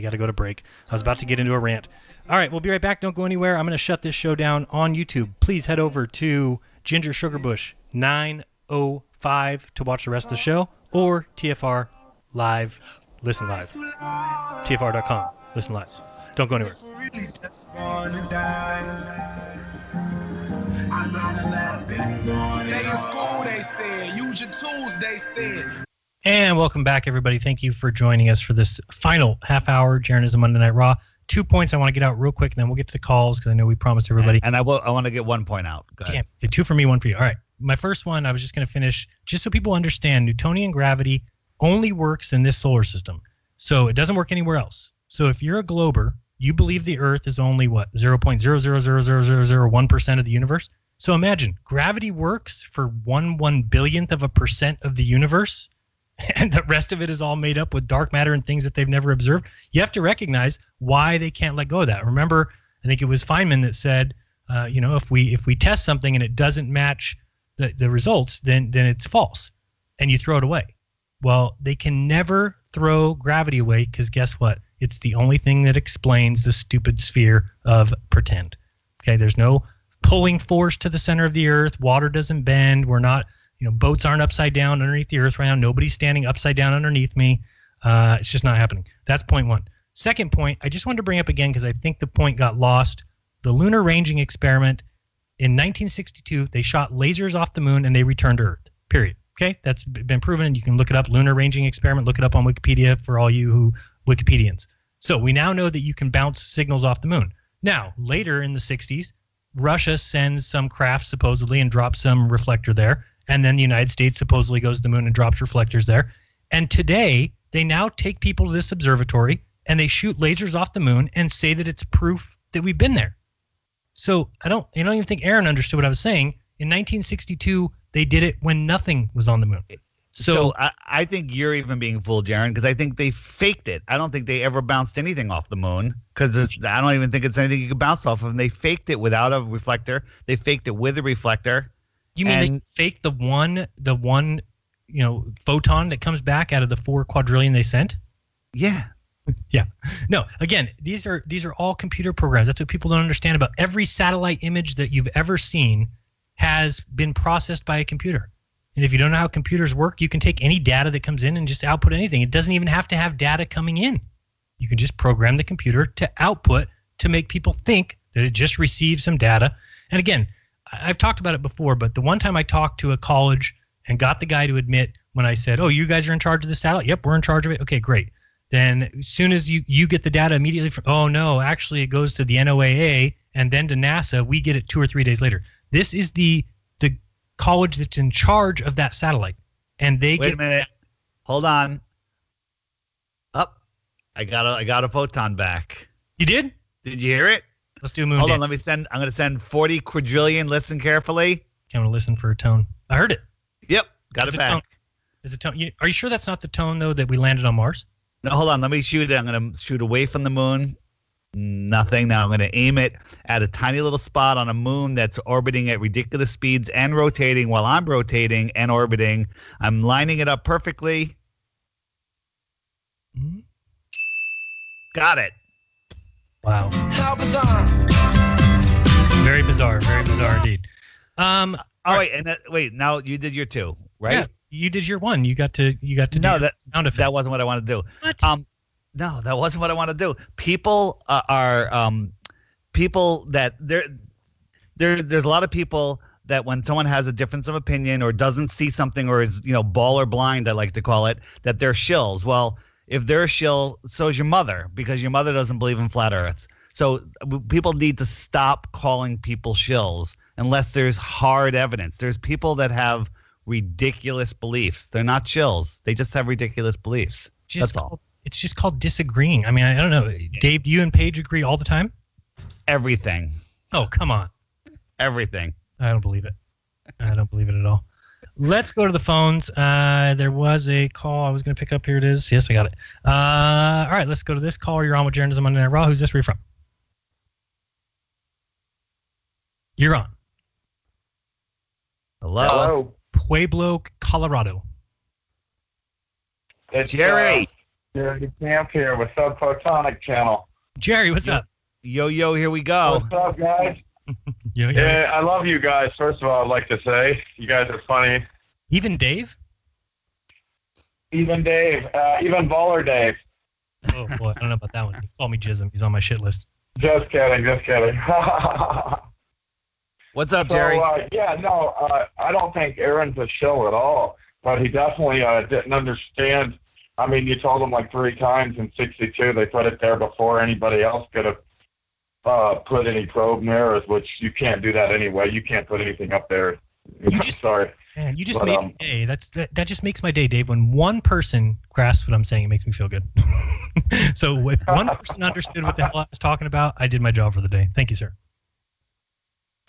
got to go to break. I was about to get into a rant. All right, we'll be right back. Don't go anywhere. I'm going to shut this show down on YouTube. Please head over to Ginger Sugarbush 905 to watch the rest of the show, or TFR Live, listen live. TFR.com, listen live. Don't go anywhere. Stay in school, they said. Use your tools, they said. And welcome back, everybody. Thank you for joining us for this final half-hour Jeranism Monday Night Raw. 2 points I want to get out real quick, and then we'll get to the calls because I know we promised everybody. And I want to get 1 point out. Go ahead. Damn, 2 for me, 1 for you. All right. My first one, I was just going to finish, just so people understand, Newtonian gravity only works in this solar system. So it doesn't work anywhere else. So if you're a glober, you believe the Earth is only, 0.0000001% of the universe? So imagine, gravity works for 1/1 billionth of a percent of the universe, and the rest of it is all made up with dark matter and things that they've never observed. You have to recognize why they can't let go of that. Remember, I think it was Feynman that said, if we test something and it doesn't match the results, then it's false, and you throw it away. Well, they can never throw gravity away because guess what? It's the only thing that explains the stupid sphere of pretend. Okay, there's no pulling force to the center of the Earth. Water doesn't bend. We're not, boats aren't upside down underneath the Earth right now. Nobody's standing upside down underneath me. It's just not happening. That's point one. Second point, I just wanted to bring up again because I think the point got lost. The lunar ranging experiment in 1962, they shot lasers off the moon and they returned to Earth. Period. Okay, that's been proven. You can look it up, lunar ranging experiment. Look it up on Wikipedia for all you who Wikipedians. So we now know that you can bounce signals off the moon. Now, later in the 60s, Russia sends some craft supposedly and drops some reflector there. And then the United States supposedly goes to the moon and drops reflectors there. And today, they now take people to this observatory and they shoot lasers off the moon and say that it's proof that we've been there. So I don't even think Aron understood what I was saying. In 1962, they did it when nothing was on the moon. So I think you're even being fooled, Jaron, because I think they faked it. I don't think they ever bounced anything off the moon because I don't even think it's anything you can bounce off of. And they faked it without a reflector. They faked it with a reflector. You mean they faked the one photon that comes back out of the 4 quadrillion they sent? Yeah. Yeah. No, again, these are all computer programs. That's what people don't understand about every satellite image that you've ever seen has been processed by a computer. And if you don't know how computers work, you can take any data that comes in and just output anything. It doesn't even have to have data coming in. You can just program the computer to output to make people think that it just received some data. And again, I've talked about it before, but the one time I talked to a college and got the guy to admit when I said, oh, you guys are in charge of the satellite? Yep, we're in charge of it. Okay, great. Then as soon as you get the data immediately from, oh, no, actually it goes to the NOAA and then to NASA, we get it 2 or 3 days later. This is the college that's in charge of that satellite. And they Wait a minute. Hold on. Up. I got a photon back. You did? Did you hear it? Let's do a moon Hold dance. on, I'm going to send 40 quadrillion. Listen carefully. I'm going to listen for a tone. I heard it. Yep, got it back. It's a tone. Are you sure that's not the tone, though, that we landed on Mars? No, hold on. Let me shoot it. I'm going to shoot away from the moon. Nothing. Now I'm going to aim it at a tiny little spot on a moon that's orbiting at ridiculous speeds and rotating while I'm rotating and orbiting. I'm lining it up perfectly. Mm-hmm. Got it. Wow. How bizarre. Very bizarre indeed. Wait, now you did your 2, right? You did your one. You got to No, do that sound effect. that wasn't what I want to do. What? No, that wasn't what I want to do. People are people that there's a lot of people that when someone has a difference of opinion or doesn't see something or is, ball or blind, I like to call it, that they're shills. Well, if they're a shill, so is your mother, because your mother doesn't believe in flat earths. So people need to stop calling people shills unless there's hard evidence. There's people that have ridiculous beliefs. They're not shills. They just have ridiculous beliefs. That's all. It's just called disagreeing. I mean, I don't know. Dave, do you and Paige agree all the time? Everything. Oh, come on. Everything. I don't believe it. I don't believe it at all. Let's go to the phones. There was a call I was going to pick up. Here it is. Yes, I got it. All right, let's go to this caller. You're on with Jeranism Monday Night Raw. Who's this? Where are you from? You're on. Hello. Pueblo, Colorado. It's Jerry. Jerry Camp here with Subphotonic Channel. Jerry, what's up? Yo, here we go. What's up, guys? Yeah, I love you guys. First of all, I'd like to say you guys are funny. Even Dave? Even Dave. Even Baller Dave. Oh, boy. I don't know about that one. He called me Jism. He's on my shit list. Just kidding. What's up, Jerry? I don't think Aaron's a shill at all, but he definitely didn't understand. I mean, you told him like 3 times in '62 they put it there before anybody else could have put any probe mirrors, which you can't do that anyway. You can't put anything up there. Sorry. Man, you just made my day. That just makes my day, Dave. When one person grasps what I'm saying, it makes me feel good. So if one person understood what the hell I was talking about, I did my job for the day. Thank you, sir.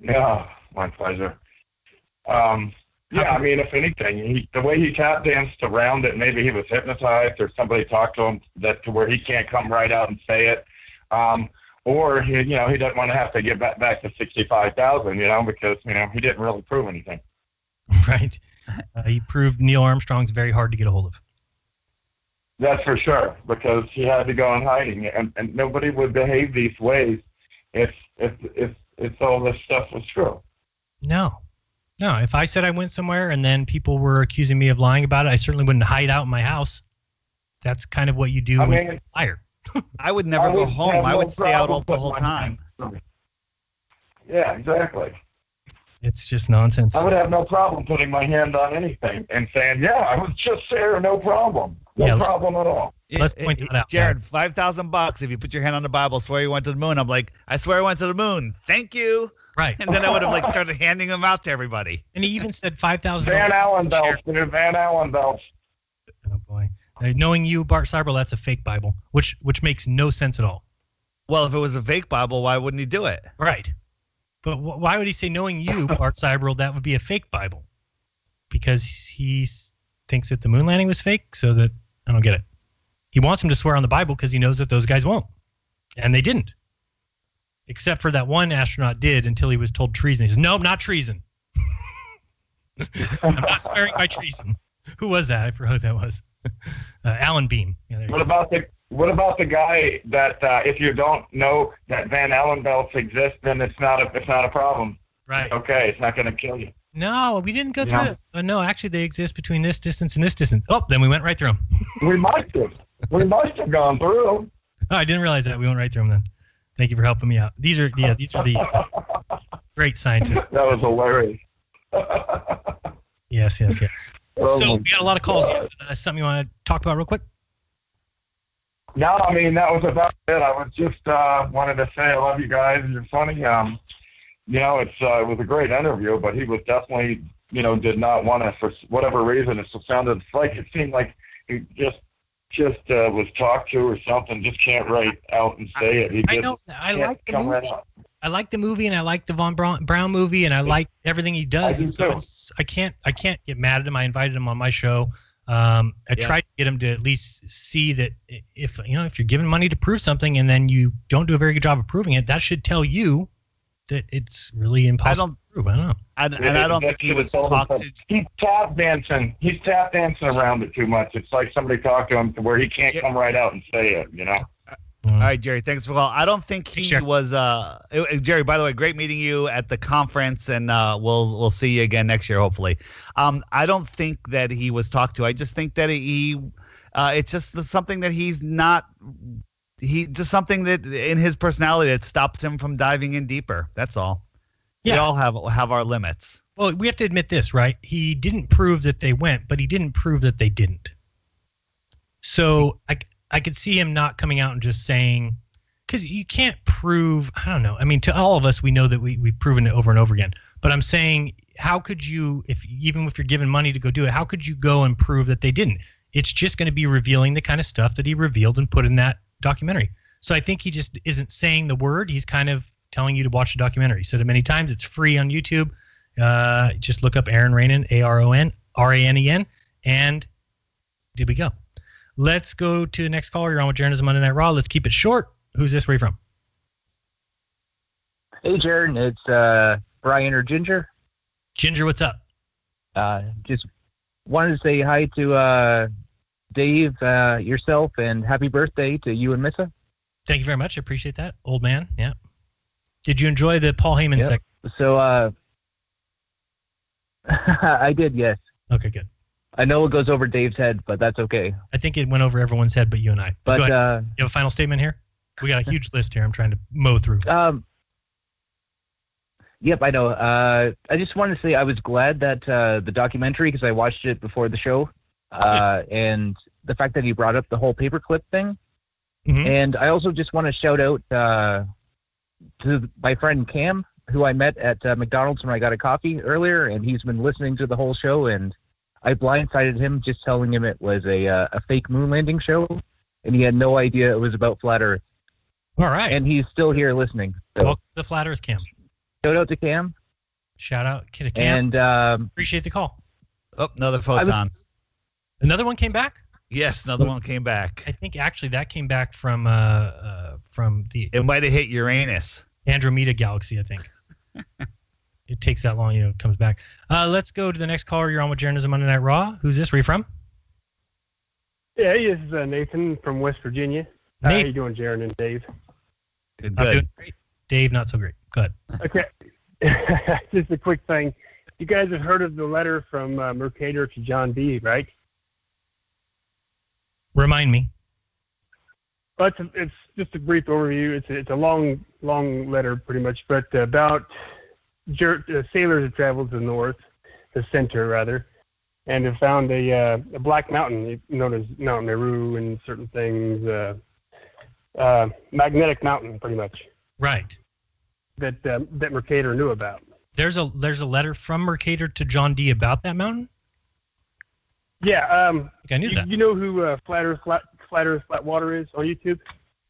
Yeah, my pleasure. I mean, if anything, the way he tap danced around it, maybe he was hypnotized or somebody talked to him to where he can't come right out and say it. Or he doesn't want to have to get back to 65,000, because he didn't really prove anything. Right. He proved Neil Armstrong's very hard to get a hold of. That's for sure, because he had to go in hiding, and nobody would behave these ways if all this stuff was true. No. If I said I went somewhere and then people were accusing me of lying about it, I certainly wouldn't hide out in my house. That's kind of what you do when you're a liar. I would never go home. I would stay out the whole time. Yeah, exactly. It's just nonsense. I would have no problem putting my hand on anything and saying, yeah, I was just there, no problem. No problem at all. Let's point that out. Jared, $5,000 if you put your hand on the Bible, swear you went to the moon. I'm like, I swear I went to the moon. Thank you. Right. And then I would have started handing them out to everybody. And he even said $5,000. Van Allen belts, dude. Van Allen belts. Oh boy. Knowing you, Bart Cyberl, that's a fake Bible, which makes no sense at all. Well, if it was a fake Bible, why wouldn't he do it? Right. But why would he say, knowing you, Bart Cyberl, that would be a fake Bible? Because he thinks that the moon landing was fake? So that, I don't get it. He wants him to swear on the Bible because he knows that those guys won't. And they didn't. Except for that one astronaut did until he was told treason. He says, nope, not treason. I'm not swearing by treason. Who was that? I forgot who that was. Alan Beam. Yeah, what about the guy that if you don't know that Van Allen belts exist, then it's not a problem. Right. Okay, it's not going to kill you. No, we didn't go through it. No, actually, they exist between this distance and this distance. Oh, then we went right through them. We must have gone through them. Oh, I didn't realize that. We went right through them then. Thank you for helping me out. These are the great scientists. That was hilarious. Yes. So we got a lot of calls. Something you want to talk about real quick? No, I mean, that was about it. I was just wanted to say I love you guys and you're funny. It was a great interview, but he was definitely, did not want to, for whatever reason. It seemed like he just was talked to or something. Just can't write out and say it. I know. I like the movie. I like the movie, and I like the Von Braun movie, and I like everything he does. And so I can't get mad at him. I invited him on my show. I tried to get him to at least see that if you're giving money to prove something and then you don't do a very good job of proving it, that should tell you that it's really impossible to prove. I don't know. I don't think he was talked to. He's tap dancing. He's tap dancing around it too much. It's like somebody talked to him to where he can't come right out and say it. All right, Jerry, thanks for the call. I don't think he Sure. was Jerry, by the way, great meeting you at the conference, and we'll see you again next year, hopefully. I don't think that he was talked to. I just think that it's just something that just something that in his personality that stops him from diving in deeper. That's all. Yeah. We all have our limits. Well, we have to admit this, right? He didn't prove that they went, but he didn't prove that they didn't. So I could see him not coming out and just saying, because you can't prove, I don't know. I mean, to all of us, we know that we've proven it over and over again. But I'm saying, how could you, even if you're given money to go do it, how could you go and prove that they didn't? It's just going to be revealing the kind of stuff that he revealed and put in that documentary. So I think he just isn't saying the word. He's kind of telling you to watch the documentary. He said it many times. It's free on YouTube. Just look up Aron Ranen, ARONRANEN, and did we go? Let's go to the next caller. You're on with Jeranism Monday Night Raw. Let's keep it short. Who's this? Where are you from? Hey, Jaron. It's Brian or Ginger. Ginger, what's up? Just wanted to say hi to Dave, yourself, and happy birthday to you and Missa. Thank you very much. I appreciate that, old man. Yeah. Did you enjoy the Paul Heyman segment? So I did, yes. Okay, good. I know it goes over Dave's head, but that's okay. I think it went over everyone's head but you and I. But go ahead. You have a final statement here? We got a huge list here I'm trying to mow through. Yep, I know. I just wanted to say I was glad that the documentary, because I watched it before the show, and the fact that he brought up the whole paperclip thing. Mm-hmm. And I also just want to shout out to my friend Cam, who I met at McDonald's when I got a coffee earlier, and he's been listening to the whole show, and I blindsided him just telling him it was a fake moon landing show, and he had no idea it was about Flat Earth. All right. And he's still here listening. So Welcome to the Flat Earth Cam. shout out to Cam. Shout out to Cam. And appreciate the call. Oh, another photon. Another one came back? Yes, another one came back. I think actually that came back from the It might have hit Uranus. Andromeda galaxy, I think. It takes that long, it comes back. Let's go to the next caller. You're on with Jeranism Monday Night Raw. Who's this? Where are you from? Yeah, this is Nathan from West Virginia. How you doing, Jaron and Dave? Good. I'm doing great. Dave, not so great. Go ahead. Okay. Just a quick thing. You guys have heard of the letter from Mercator to John D., right? Remind me. But it's just a brief overview. It's a long letter, pretty much, but about sailors have traveled to the north, the center rather, and have found a black mountain known as Mount Meru and certain things, magnetic mountain, pretty much. Right. That Mercator knew about. There's a letter from Mercator to John D. about that mountain? Yeah. I think I knew that. You know who Flat Earth Flat Water is on YouTube?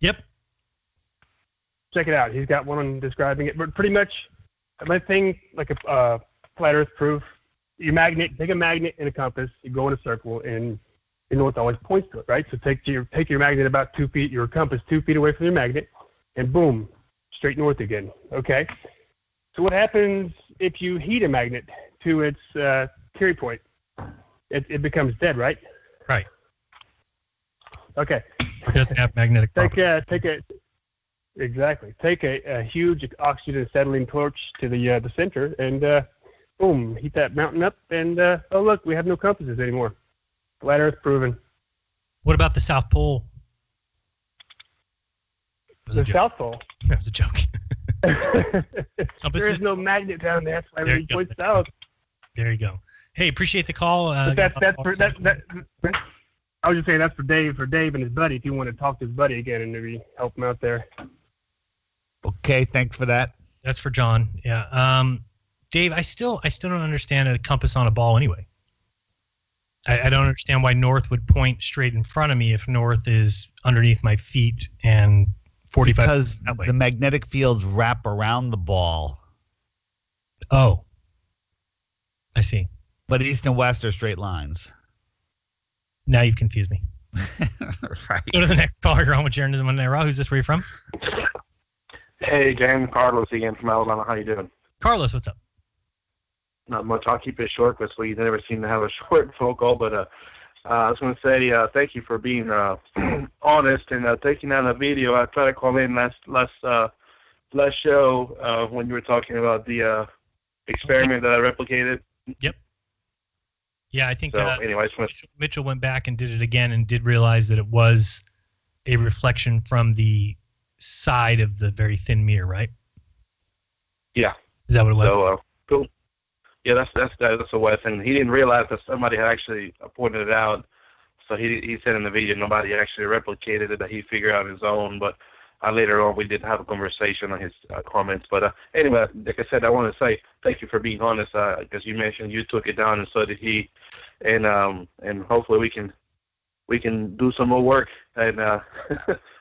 Yep. Check it out. He's got one describing it. But pretty much, my thing, like a flat Earth proof, take a magnet and a compass, you go in a circle, and your north always points to it, right? So take your magnet about 2 feet, your compass 2 feet away from your magnet, and boom, straight north again. Okay. So what happens if you heat a magnet to its carry point? It becomes dead, right? Right. Okay. It doesn't have magnetic properties. Take a huge oxygen acetylene torch to the center, and boom, heat that mountain up, and oh look, we have no compasses anymore. Flat Earth proven. What about the South Pole? The South Pole. That was a joke. There is no magnet down there. That's why everything points south. There you go. Hey, appreciate the call. I was just saying that's for Dave and his buddy. If you want to talk to his buddy again and maybe help him out there. Okay, thanks for that. That's for John. Yeah. Dave, I still don't understand a compass on a ball anyway. I don't understand why north would point straight in front of me if north is underneath my feet and 45 because that way. The magnetic fields wrap around the ball. Oh, I see. But east and west are straight lines. Now you've confused me. Right. Go to the next caller. You're on with Jeranism Monday Night Raw. Who's this? Where are you from? Hey, James. Carlos again from Alabama. How you doing? Carlos, what's up? Not much. I'll keep it short because we never seem to have a short phone call. But I was going to say thank you for being honest and taking down the video. I tried to call in last show when you were talking about the experiment that I replicated. Yep. Yeah, I think so, anyway, Mitchell went back and did it again and did realize that it was a reflection from the side of the very thin mirror, right? Yeah. Is that what it was? So, cool. Yeah, that's the way. And he didn't realize that somebody had actually pointed it out. So he said in the video nobody actually replicated it, that he figured out his own. But later on we did have a conversation on his comments. But anyway, like I said, I want to say thank you for being honest, because you mentioned you took it down and so did he. And hopefully we can do some more work and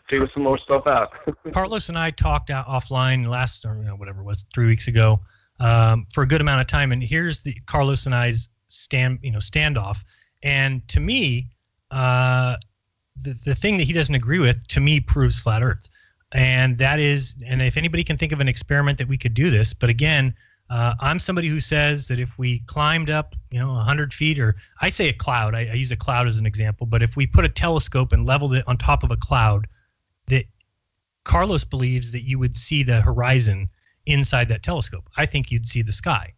figure some more stuff out. Carlos and I talked out offline last, or whatever it was, 3 weeks ago, for a good amount of time. And here's the Carlos and I's standoff. And to me, the thing that he doesn't agree with, to me, proves flat Earth. And that is, and if anybody can think of an experiment that we could do this, but again, I'm somebody who says that if we climbed up, 100 feet, or I say a cloud, I use a cloud as an example, but if we put a telescope and leveled it on top of a cloud, that Carlos believes that you would see the horizon inside that telescope. I think you'd see the sky.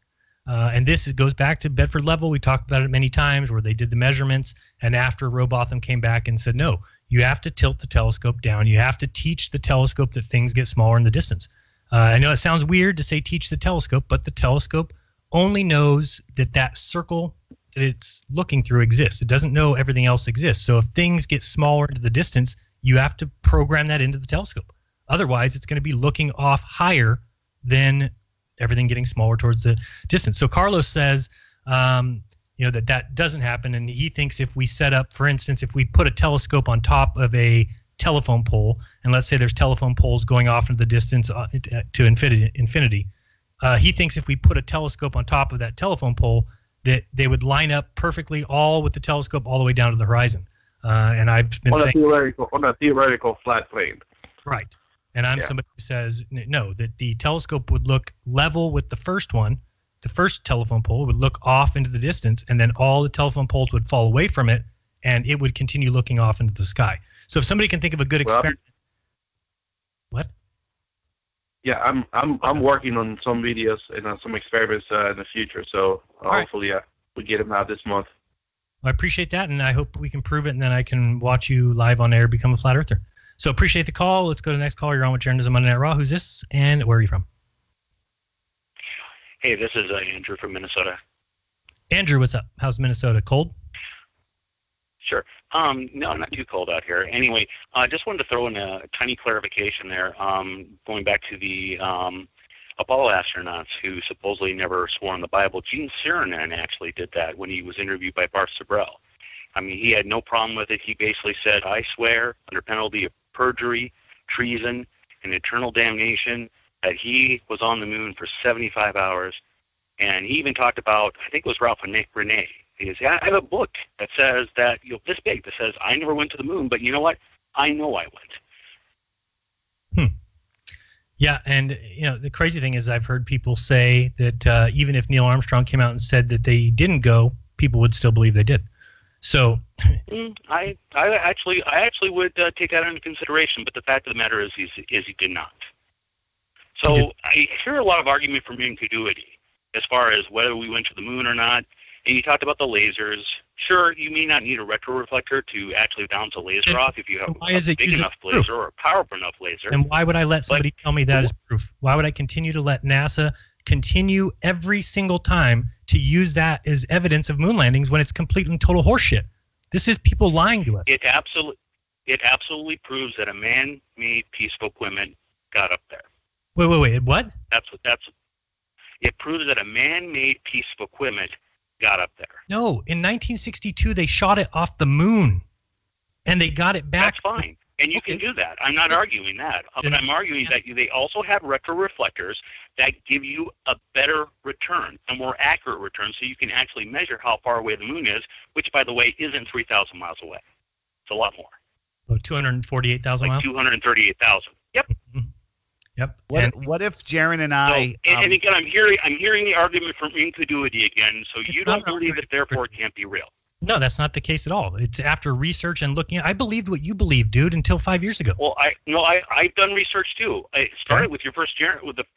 And this goes back to Bedford Level. We talked about it many times where they did the measurements, and after Robotham came back and said, no, you have to tilt the telescope down. You have to teach the telescope that things get smaller in the distance. I know it sounds weird to say teach the telescope, but the telescope only knows that circle that it's looking through exists. It doesn't know everything else exists. So if things get smaller into the distance, you have to program that into the telescope. Otherwise, it's going to be looking off higher than everything getting smaller towards the distance. So Carlos says, that doesn't happen, and he thinks if we set up, for instance, if we put a telescope on top of a telephone pole, and let's say there's telephone poles going off into the distance to infinity, he thinks if we put a telescope on top of that telephone pole, that they would line up perfectly, all with the telescope all the way down to the horizon. And I've been saying on a theoretical flat plane. Right. And I'm somebody who says no, that the telescope would look level with the first one. The first telephone pole would look off into the distance, and then all the telephone poles would fall away from it, and it would continue looking off into the sky. So if somebody can think of a good experiment. What? Yeah, I'm working on some videos and on some experiments in the future. So hopefully we get them out this month. Well, I appreciate that, and I hope we can prove it, and then I can watch you live on air become a flat earther. So appreciate the call. Let's go to the next call. You're on with Jeranism Monday Night Raw. Who's this, and where are you from? Hey, this is Andrew from Minnesota. Andrew, what's up? How's Minnesota? Cold? Sure. No, not too cold out here. Anyway, I just wanted to throw in a tiny clarification there, going back to the Apollo astronauts who supposedly never swore on the Bible. Gene Cernan actually did that when he was interviewed by Bart Sabrell. I mean, he had no problem with it. He basically said, I swear, under penalty of perjury, treason, and eternal damnation, that he was on the moon for 75 hours. And he even talked about, I think it was Ralph Renee. He said, I have a book that says that, this big, that says, I never went to the moon, but you know what? I know I went. Yeah, and the crazy thing is I've heard people say that even if Neil Armstrong came out and said that they didn't go, people would still believe they did. So I actually would take that into consideration, but the fact of the matter is he did not. So I hear a lot of argument from incongruity as far as whether we went to the moon or not. And you talked about the lasers. Sure, you may not need a retroreflector to actually bounce a laser off if you have a big enough laser or a powerful enough laser. And why would I let somebody tell me that as proof? Why would I continue to let NASA continue every single time to use that as evidence of moon landings when it's complete and total horseshit? This is people lying to us. It absolutely proves that a man-made piece of equipment got up there. Wait, what? It proves that a man-made piece of equipment got up there. No, in 1962 they shot it off the moon, and they got it back. That's fine, and you can do that. I'm not arguing that, but I'm arguing that they also have retroreflectors that give you a better return, a more accurate return, so you can actually measure how far away the moon is, which, by the way, isn't 3,000 miles away. It's a lot more. Oh, 248,000 miles? 238,000. Yep. Mm-hmm. Yep. What if Jaron and I? And again, I'm hearing the argument from incongruity again. So you don't believe it, therefore it can't be real. No, that's not the case at all. It's after research and looking. I believed what you believed, dude, until 5 years ago. Well, I've done research too. I started with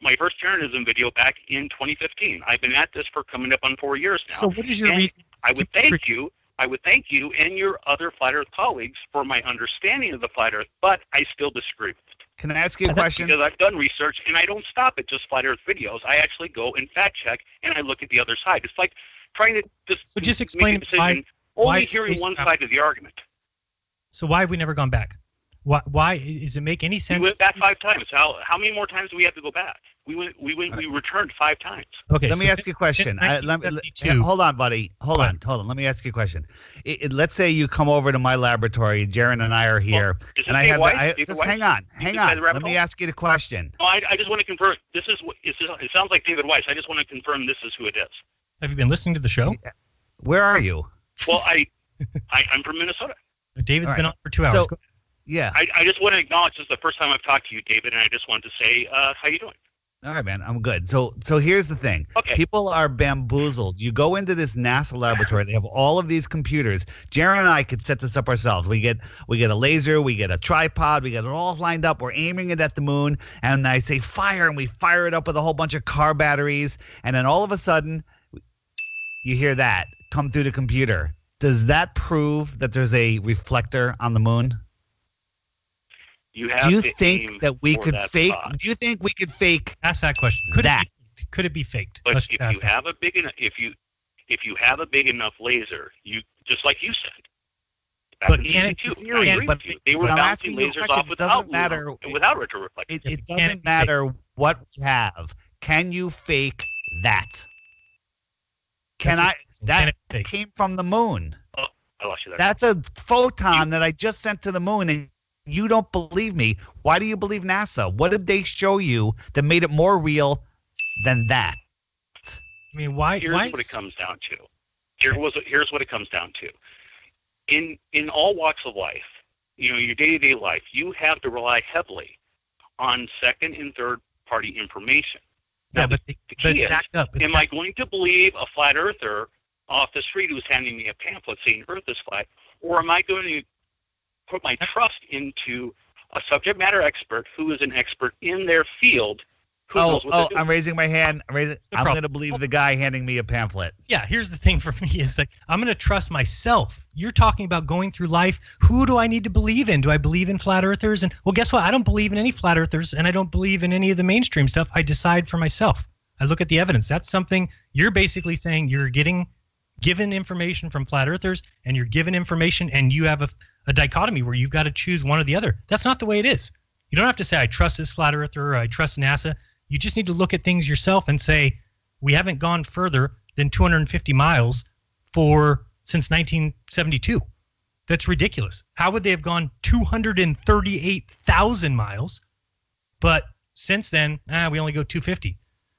my first Jeranism video back in 2015. I've been at this for coming up on 4 years now. So what is your and reason? I would thank you. I would thank you and your other Flat Earth colleagues for my understanding of the Flat Earth, but I still disagree with it. Can I ask you a question? Because I've done research, and I don't stop at just Flat Earth videos. I actually go and fact check, and I look at the other side. It's like trying to just explain make a decision, why only hearing one side of the argument. So why have we never gone back? Why does it make any sense? We went back 5 times. How many more times do we have to go back? We returned 5 times. Okay. Let me ask you a question. Hold on, buddy. Hold on. Let me ask you a question. Let's say you come over to my laboratory. Jaron and I are here, and I have just hang on. Let me ask you the question. No, I just want to confirm. It sounds like David Weiss. I just want to confirm this is who it is. Have you been listening to the show? Where are you? Well, I'm from Minnesota. David's been on for 2 hours. Yeah. I just want to acknowledge this is the first time I've talked to you, David, and I just wanted to say, how you doing? All right, man. I'm good. So here's the thing. Okay. People are bamboozled. You go into this NASA laboratory. They have all of these computers. Jaron and I could set this up ourselves. We get a laser. We get a tripod. We get it all lined up. We're aiming it at the moon. And I say fire, and we fire it up with a whole bunch of car batteries. And then all of a sudden, you hear that come through the computer. Does that prove that there's a reflector on the moon? Do you think that we could fake? Do you think we could fake? Ask that question. Could it be faked? But if you have a big enough, if you have a big enough laser, you just like you said. But they were bouncing lasers off without retroreflection. It doesn't matter what we have. Can you fake that? That came from the moon. Oh, I lost you there. That's a photon that I just sent to the moon, and you don't believe me. Why do you believe NASA? What did they show you that made it more real than that? I mean, why? Here's what it comes down to. Here's what it comes down to. In all walks of life, your day-to-day life, you have to rely heavily on second and third party information. Now, the key is, am I going to believe a flat earther off the street who's handing me a pamphlet saying Earth is flat, or am I going to put my trust into a subject matter expert who is an expert in their field? I'm raising my hand. I'm going to believe the guy handing me a pamphlet. Yeah, here's the thing for me is that I'm going to trust myself. You're talking about going through life. Who do I need to believe in? Do I believe in flat earthers? And well, guess what? I don't believe in any flat earthers, and I don't believe in any of the mainstream stuff. I decide for myself. I look at the evidence. That's something you're basically saying you're getting given information from flat earthers, and you're given information, and you have a dichotomy where you've got to choose one or the other. That's not the way it is. You don't have to say, I trust this flat earther or I trust NASA. You just need to look at things yourself and say, we haven't gone further than 250 miles since 1972. That's ridiculous. How would they have gone 238,000 miles? But since then, we only go 250.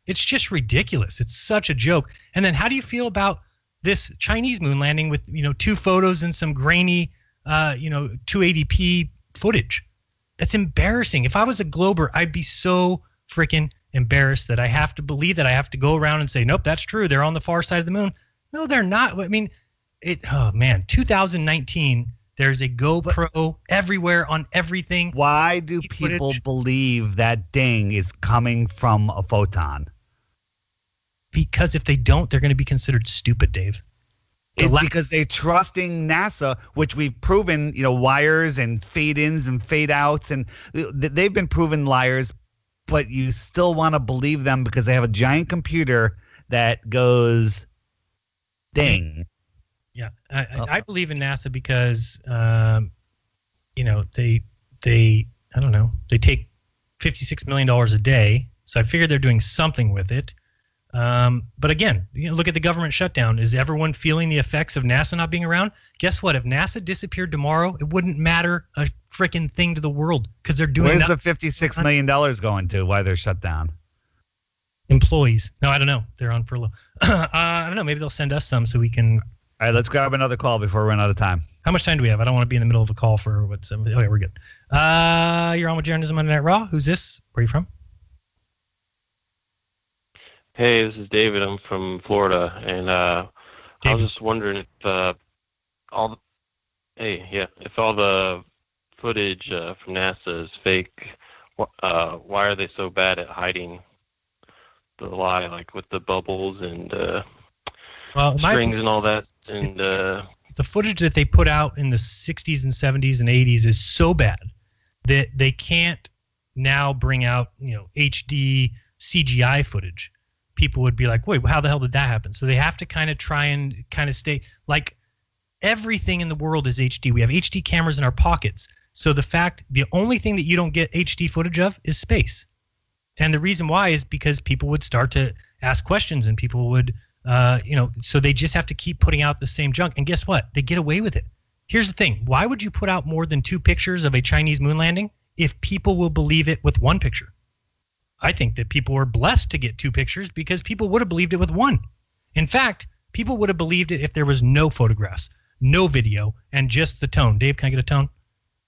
It's just ridiculous. It's such a joke. And then how do you feel about this Chinese moon landing with, 2 photos and some grainy, 280p footage? That's embarrassing. If I was a Glober, I'd be so freaking embarrassed that I have to believe that I have to go around and say, nope, that's true. They're on the far side of the moon. No, they're not. I mean, 2019, there's a GoPro everywhere on everything. Why do people believe that ding is coming from a photon? Because if they don't, they're going to be considered stupid, Dave. It's because they're trusting NASA, which we've proven, wires and fade-ins and fade-outs, and they've been proven liars, but you still want to believe them because they have a giant computer that goes ding. Yeah, I believe in NASA because, they I don't know, they take $56 million a day, so I figured they're doing something with it. But again, look at the government shutdown. Is everyone feeling the effects of NASA not being around? Guess what? If NASA disappeared tomorrow, it wouldn't matter a freaking thing to the world because they're doing. Where's the $56 million going to? Why they're shut down? Employees. No, I don't know. They're on furlough. I don't know. Maybe they'll send us some so we can. All right, let's grab another call before we run out of time. How much time do we have? I don't want to be in the middle of a call for what's. Okay, we're good. You're on with Jeranism Monday Night Raw. Who's this? Where are you from? Hey, this is David. I'm from Florida, and I was just wondering if if all the footage from NASA is fake, why are they so bad at hiding the lie, like with the bubbles and strings and all that? And the footage that they put out in the 60s and 70s and 80s is so bad that they can't now bring out, HD CGI footage. People would be like, wait, how the hell did that happen? So they have to kind of try and stay like everything in the world is HD. We have HD cameras in our pockets. So the only thing that you don't get HD footage of is space. And the reason why is because people would start to ask questions and people would, so they just have to keep putting out the same junk. And guess what? They get away with it. Here's the thing. Why would you put out more than 2 pictures of a Chinese moon landing if people will believe it with 1 picture? I think that people were blessed to get 2 pictures because people would have believed it with 1. In fact, people would have believed it if there was no photographs, no video, and just the tone. Dave, can I get a tone?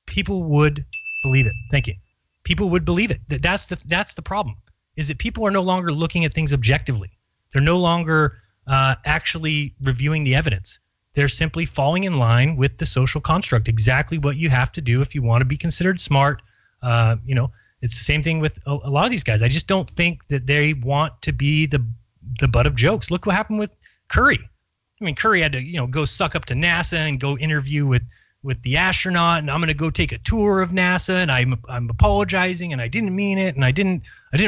People would believe it. Thank you. People would believe it. That's the problem, is that people are no longer looking at things objectively. They're no longer actually reviewing the evidence. They're simply falling in line with the social construct, exactly what you have to do if you want to be considered smart. It's the same thing with a lot of these guys. I just don't think that they want to be the butt of jokes. Look what happened with Curry. I mean, Curry had to, go suck up to NASA and go interview with the astronaut, and I'm going to go take a tour of NASA, and I'm apologizing, and I didn't mean it, and I didn't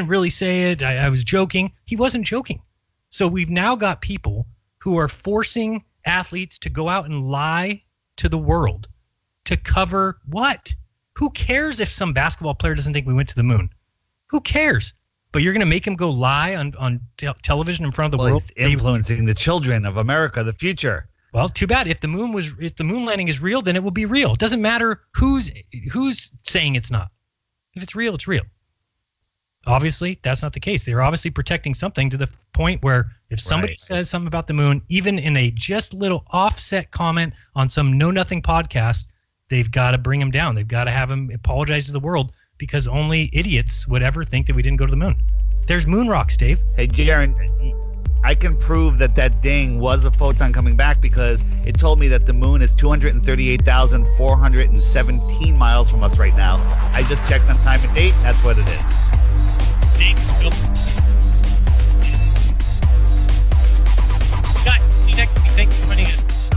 really say it. I was joking. He wasn't joking. So we've now got people who are forcing athletes to go out and lie to the world to cover what? Who cares if some basketball player doesn't think we went to the moon? Who cares? But you're going to make him go lie on television in front of the world? It's influencing the children of America, the future. Well, too bad. If the moon landing is real, then it will be real. It doesn't matter who's saying it's not. If it's real, it's real. Obviously, that's not the case. They're obviously protecting something to the point where if somebody says something about the moon, even in a just little offset comment on some know-nothing podcast, they've got to bring him down. They've got to have him apologize to the world because only idiots would ever think that we didn't go to the moon. There's moon rocks, Dave. Hey, Jaron, I can prove that ding was a photon coming back because it told me that the moon is 238,417 miles from us right now. I just checked on time and date. That's what it is. Guys, see you next week. Thanks for joining us.